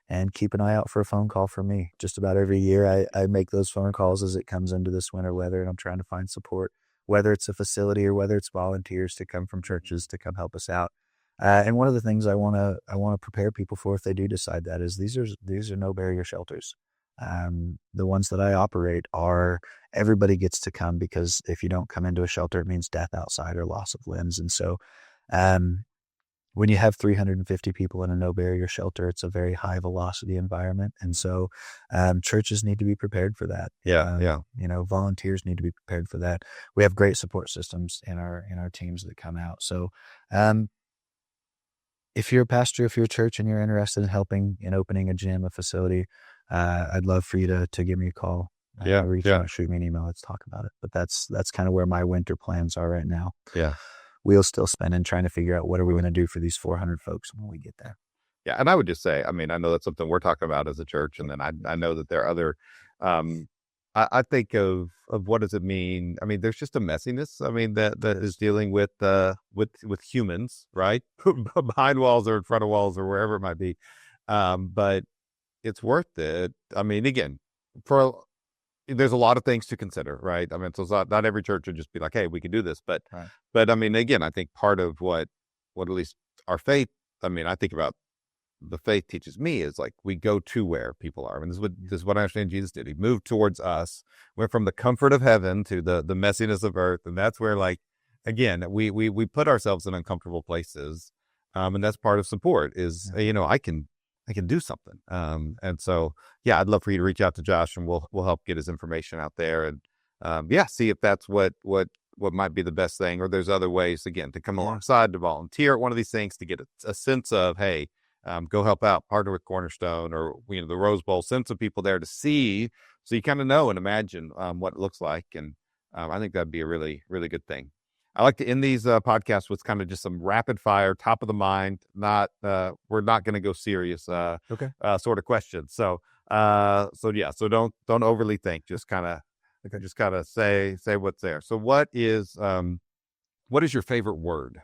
And keep an eye out for a phone call from me. Just about every year, I make those phone calls as it comes into this winter weather, and I'm trying to find support, whether it's a facility or whether it's volunteers to come from churches to come help us out. And one of the things I want to prepare people for if they do decide that is these are no barrier shelters. The ones that I operate are everybody gets to come, because if you don't come into a shelter, it means death outside or loss of limbs. And so, when you have 350 people in a no barrier shelter, it's a very high velocity environment. And so, churches need to be prepared for that. Yeah. Volunteers need to be prepared for that. We have great support systems in our teams that come out. So, if you're a pastor, if you're a church and you're interested in helping in opening a gym, a facility, I'd love for you to give me a call. Reach out, shoot me an email. Let's talk about it. But that's kind of where my winter plans are right now. Yeah. Wheels still spinning, trying to figure out what are we going to do for these 400 folks when we get there. Yeah. And I would just say, I mean, I know that's something we're talking about as a church. And then I know that there are other, I think of what does it mean? I mean, there's just a messiness. I mean, that is dealing with humans, right? Behind walls or in front of walls or wherever it might be. But it's worth it. I mean, again, there's a lot of things to consider, right? I mean, so it's not every church would just be like, hey, we can do this. But, right. But I mean, again, I think part of what at least our faith, I mean, I think about the faith teaches me is like, we go to where people are. And this is what I understand Jesus did. He moved towards us, went from the comfort of heaven to the messiness of earth. And that's where, like, again, we put ourselves in uncomfortable places. And that's part of support is, I can do something. And so, yeah, I'd love for you to reach out to Josh, and we'll help get his information out there, and see if that's what might be the best thing, or there's other ways, again, to come alongside, to volunteer at one of these things, to get a sense of, hey, go help out, partner with Cornerstone or the Rose Bowl, send some people there to see, so you kind of know and imagine what it looks like. And I think that'd be a really, really good thing. I like to end these podcasts with kind of just some rapid fire, top of the mind. We're not going to go serious, sort of questions. So don't overly think. Just kind of say what's there. So what is your favorite word?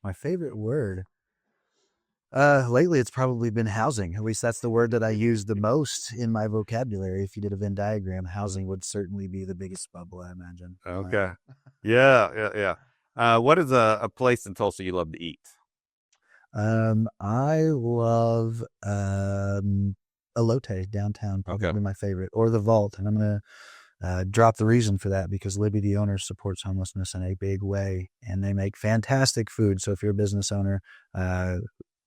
My favorite word. Lately, it's probably been housing. At least that's the word that I use the most in my vocabulary. If you did a Venn diagram, housing would certainly be the biggest bubble, I imagine. Okay. Yeah. What is a place in Tulsa you love to eat? I love Elote downtown, probably my favorite, or the Vault. And I'm going to drop the reason for that, because Libby, the owner, supports homelessness in a big way, and they make fantastic food. So if you're a business owner,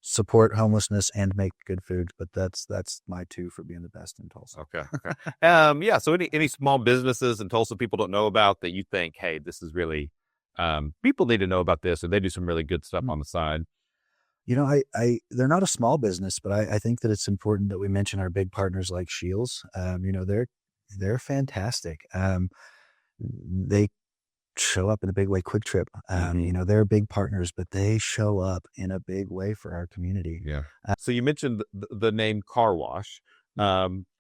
support homelessness and make good food. But that's my two for being the best in Tulsa. Okay. So any small businesses in Tulsa people don't know about that you think, hey, this is really people need to know about this, or they do some really good stuff on the side? They're not a small business, but I think that it's important that we mention our big partners like Shields. They're fantastic. They show up in a big way. Quick Trip, they're big partners, but they show up in a big way for our community. Yeah. So you mentioned the name Car Wash.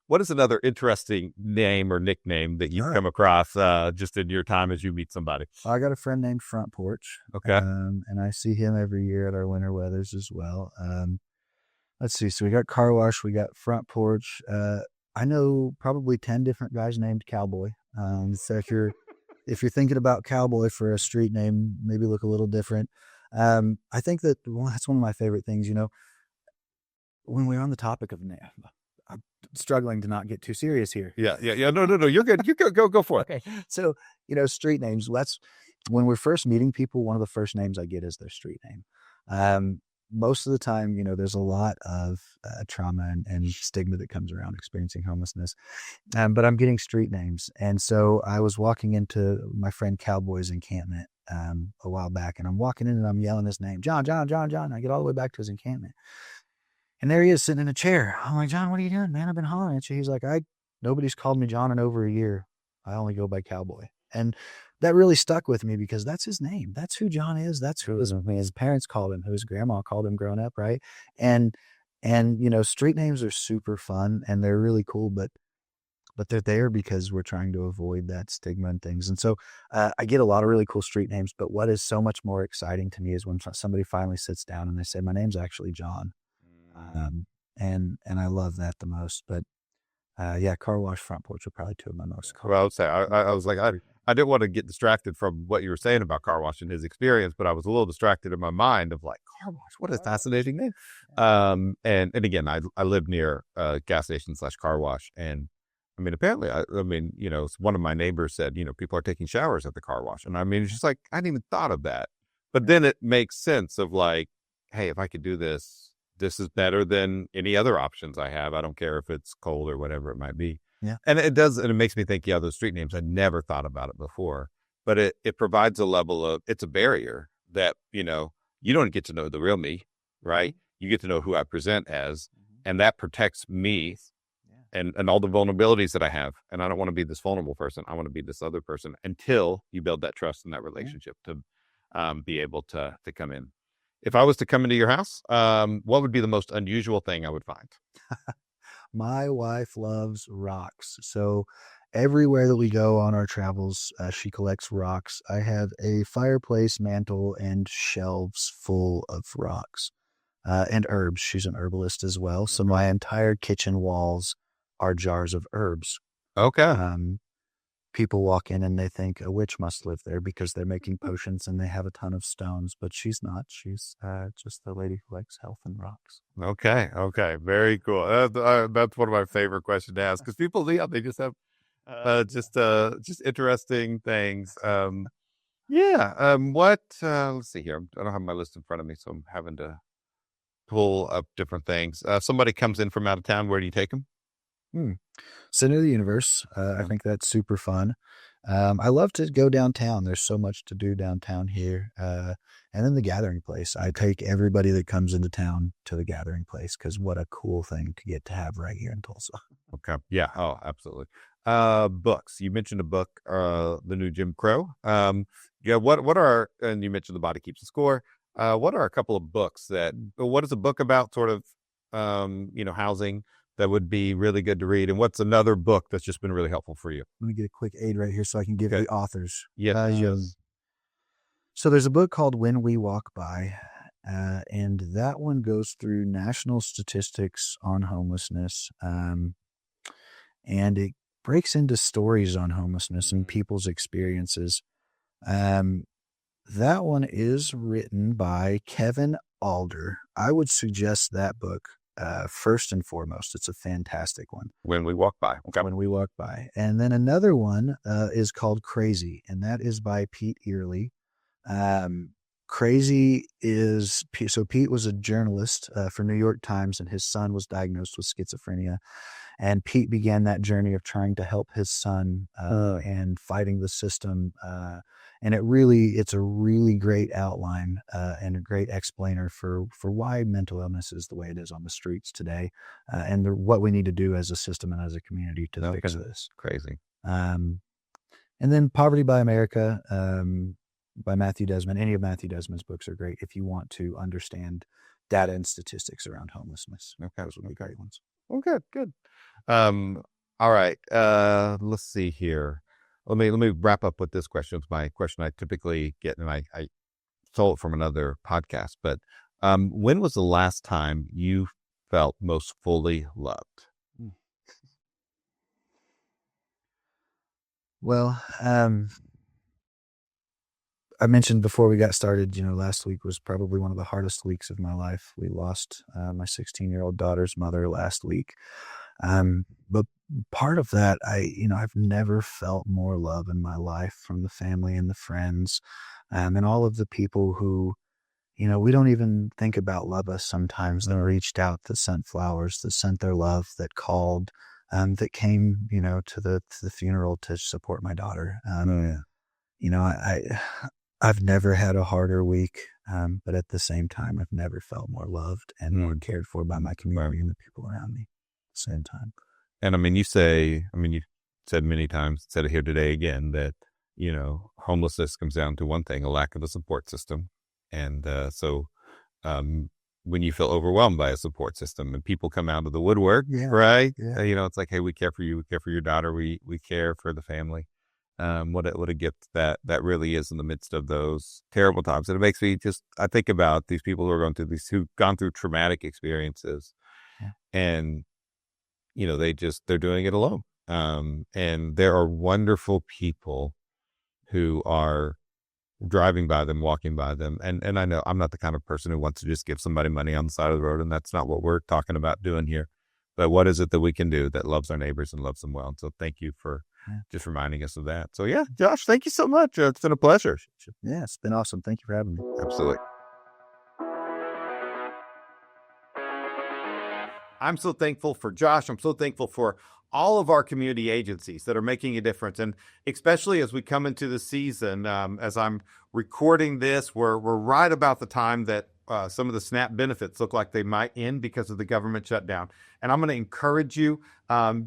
What is another interesting name or nickname that you've come across just in your time as you meet somebody? I got a friend named Front Porch. Okay. And I see him every year at our winter weathers as well. Let's see. So we got Car Wash, we got Front Porch. I know probably 10 different guys named Cowboy. So if you're thinking about Cowboy for a street name, maybe look a little different. I think that's one of my favorite things. When we're on the topic of name, I'm struggling to not get too serious here. Yeah. No. You're good. You go for it. Okay. So, street names. When we're first meeting people, one of the first names I get is their street name. Most of the time, there's a lot of trauma and stigma that comes around experiencing homelessness. But I'm getting street names. And so I was walking into my friend Cowboy's encampment a while back, and I'm walking in and I'm yelling his name, John. I get all the way back to his encampment. And there he is sitting in a chair. I'm like, John, what are you doing, man? I've been hollering at you. He's like, nobody's called me John in over a year. I only go by Cowboy. And that really stuck with me because that's his name. That's who John is. That's who his parents called him, who his grandma called him growing up, right? And street names are super fun and they're really cool, but they're there because we're trying to avoid that stigma and things. And so I get a lot of really cool street names, but what is so much more exciting to me is when somebody finally sits down and they say, my name's actually John. And I love that the most. But yeah, car wash, front porch are probably two of my most cool. Well, I would say I was like I didn't want to get distracted from what you were saying about car wash and his experience, but I was a little distracted in my mind of like car wash. What a fascinating name. And again, I live near a gas station / car wash, and I mean apparently I mean one of my neighbors said people are taking showers at the car wash, and I mean it's just like I hadn't even thought of that, but then it makes sense of like, hey, if I could do this. This is better than any other options I have. I don't care if it's cold or whatever it might be. Yeah. And it does, and it makes me think, those street names, I never thought about it before, but it provides a level of, it's a barrier that, you don't get to know the real me, right? You get to know who I present as, and that protects me and all the vulnerabilities that I have. And I don't want to be this vulnerable person. I want to be this other person until you build that trust and that relationship to be able to come in. If I was to come into your house, what would be the most unusual thing I would find? My wife loves rocks. So everywhere that we go on our travels, she collects rocks. I have a fireplace mantle and shelves full of rocks and herbs. She's an herbalist as well. So my entire kitchen walls are jars of herbs. Okay. People walk in and they think a witch must live there because they're making potions and they have a ton of stones, but she's not. She's just the lady who likes health and rocks. Okay. Very cool. That's one of my favorite questions to ask because people, they just have just interesting things. What? Let's see here. I don't have my list in front of me, so I'm having to pull up different things. Somebody comes in from out of town. Where do you take them? Center of the Universe. I think that's super fun. I love to go downtown. There's so much to do downtown here. And then the Gathering Place. I take everybody that comes into town to the Gathering Place because what a cool thing to get to have right here in Tulsa. Okay. Yeah. Oh, absolutely. Books. You mentioned a book, the new Jim Crow. What are, and you mentioned The Body Keeps the Score. What are a couple of books what is a book about sort of, housing that would be really good to read? And what's another book that's just been really helpful for you? Let me get a quick aid right here so I can give the authors. Yes. So there's a book called When We Walk By, and that one goes through national statistics on homelessness, and it breaks into stories on homelessness and people's experiences. That one is written by Kevin Alder. I would suggest that book. First and foremost, it's a fantastic one. When We Walk By. Okay. When We Walk By. And then another one is called Crazy, and that is by Pete Earley. Crazy is, so Pete was a journalist for New York Times, and his son was diagnosed with schizophrenia. And Pete began that journey of trying to help his son and fighting the system. And it's a really great outline and a great explainer for why mental illness is the way it is on the streets today, and what we need to do as a system and as a community to fix this. Crazy. And then Poverty by America by Matthew Desmond. Any of Matthew Desmond's books are great if you want to understand data and statistics around homelessness. Okay. Those would be great ones. Okay, good. All right. Let's see here. Let me wrap up with this question. It's my question I typically get, and I stole it from another podcast. But when was the last time you felt most fully loved? Well, I mentioned before we got started, last week was probably one of the hardest weeks of my life. We lost my 16-year-old daughter's mother last week. But part of that, I've never felt more love in my life from the family and the friends, and all of the people who, we don't even think about love us sometimes. That reached out, that sent flowers, that sent their love, that called, that came, to the funeral to support my daughter. I've never had a harder week, but at the same time, I've never felt more loved and more cared for by my community and the people around me at the same time. And you said many times, said it here today again, that homelessness comes down to one thing: a lack of a support system. And so um, when you feel overwhelmed by a support system and people come out of the woodwork, right? Yeah. It's like, hey, we care for you, we care for your daughter, we care for the family. What a gift that really is in the midst of those terrible times. And it makes me I think about these people who've gone through traumatic experiences, Yeah. and they're doing it alone. And there are wonderful people who are driving by them, walking by them. And I know I'm not the kind of person who wants to just give somebody money on the side of the road, and that's not what we're talking about doing here. But what is it that we can do that loves our neighbors and loves them well? And so thank you for just reminding us of that. So yeah, Josh, thank you so much. It's been a pleasure. Yeah, it's been awesome. Thank you for having me. Absolutely. I'm so thankful for Josh. I'm so thankful for all of our community agencies that are making a difference. And especially as we come into the season, as I'm recording this, we're right about the time that some of the SNAP benefits look like they might end because of the government shutdown. And I'm going to encourage you,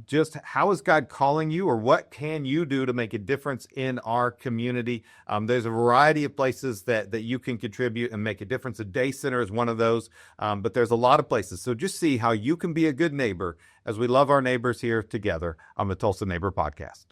just how is God calling you, or what can you do to make a difference in our community? There's a variety of places that you can contribute and make a difference. A day center is one of those, but there's a lot of places. So just see how you can be a good neighbor as we love our neighbors here together on the Tulsa Neighbor Podcast.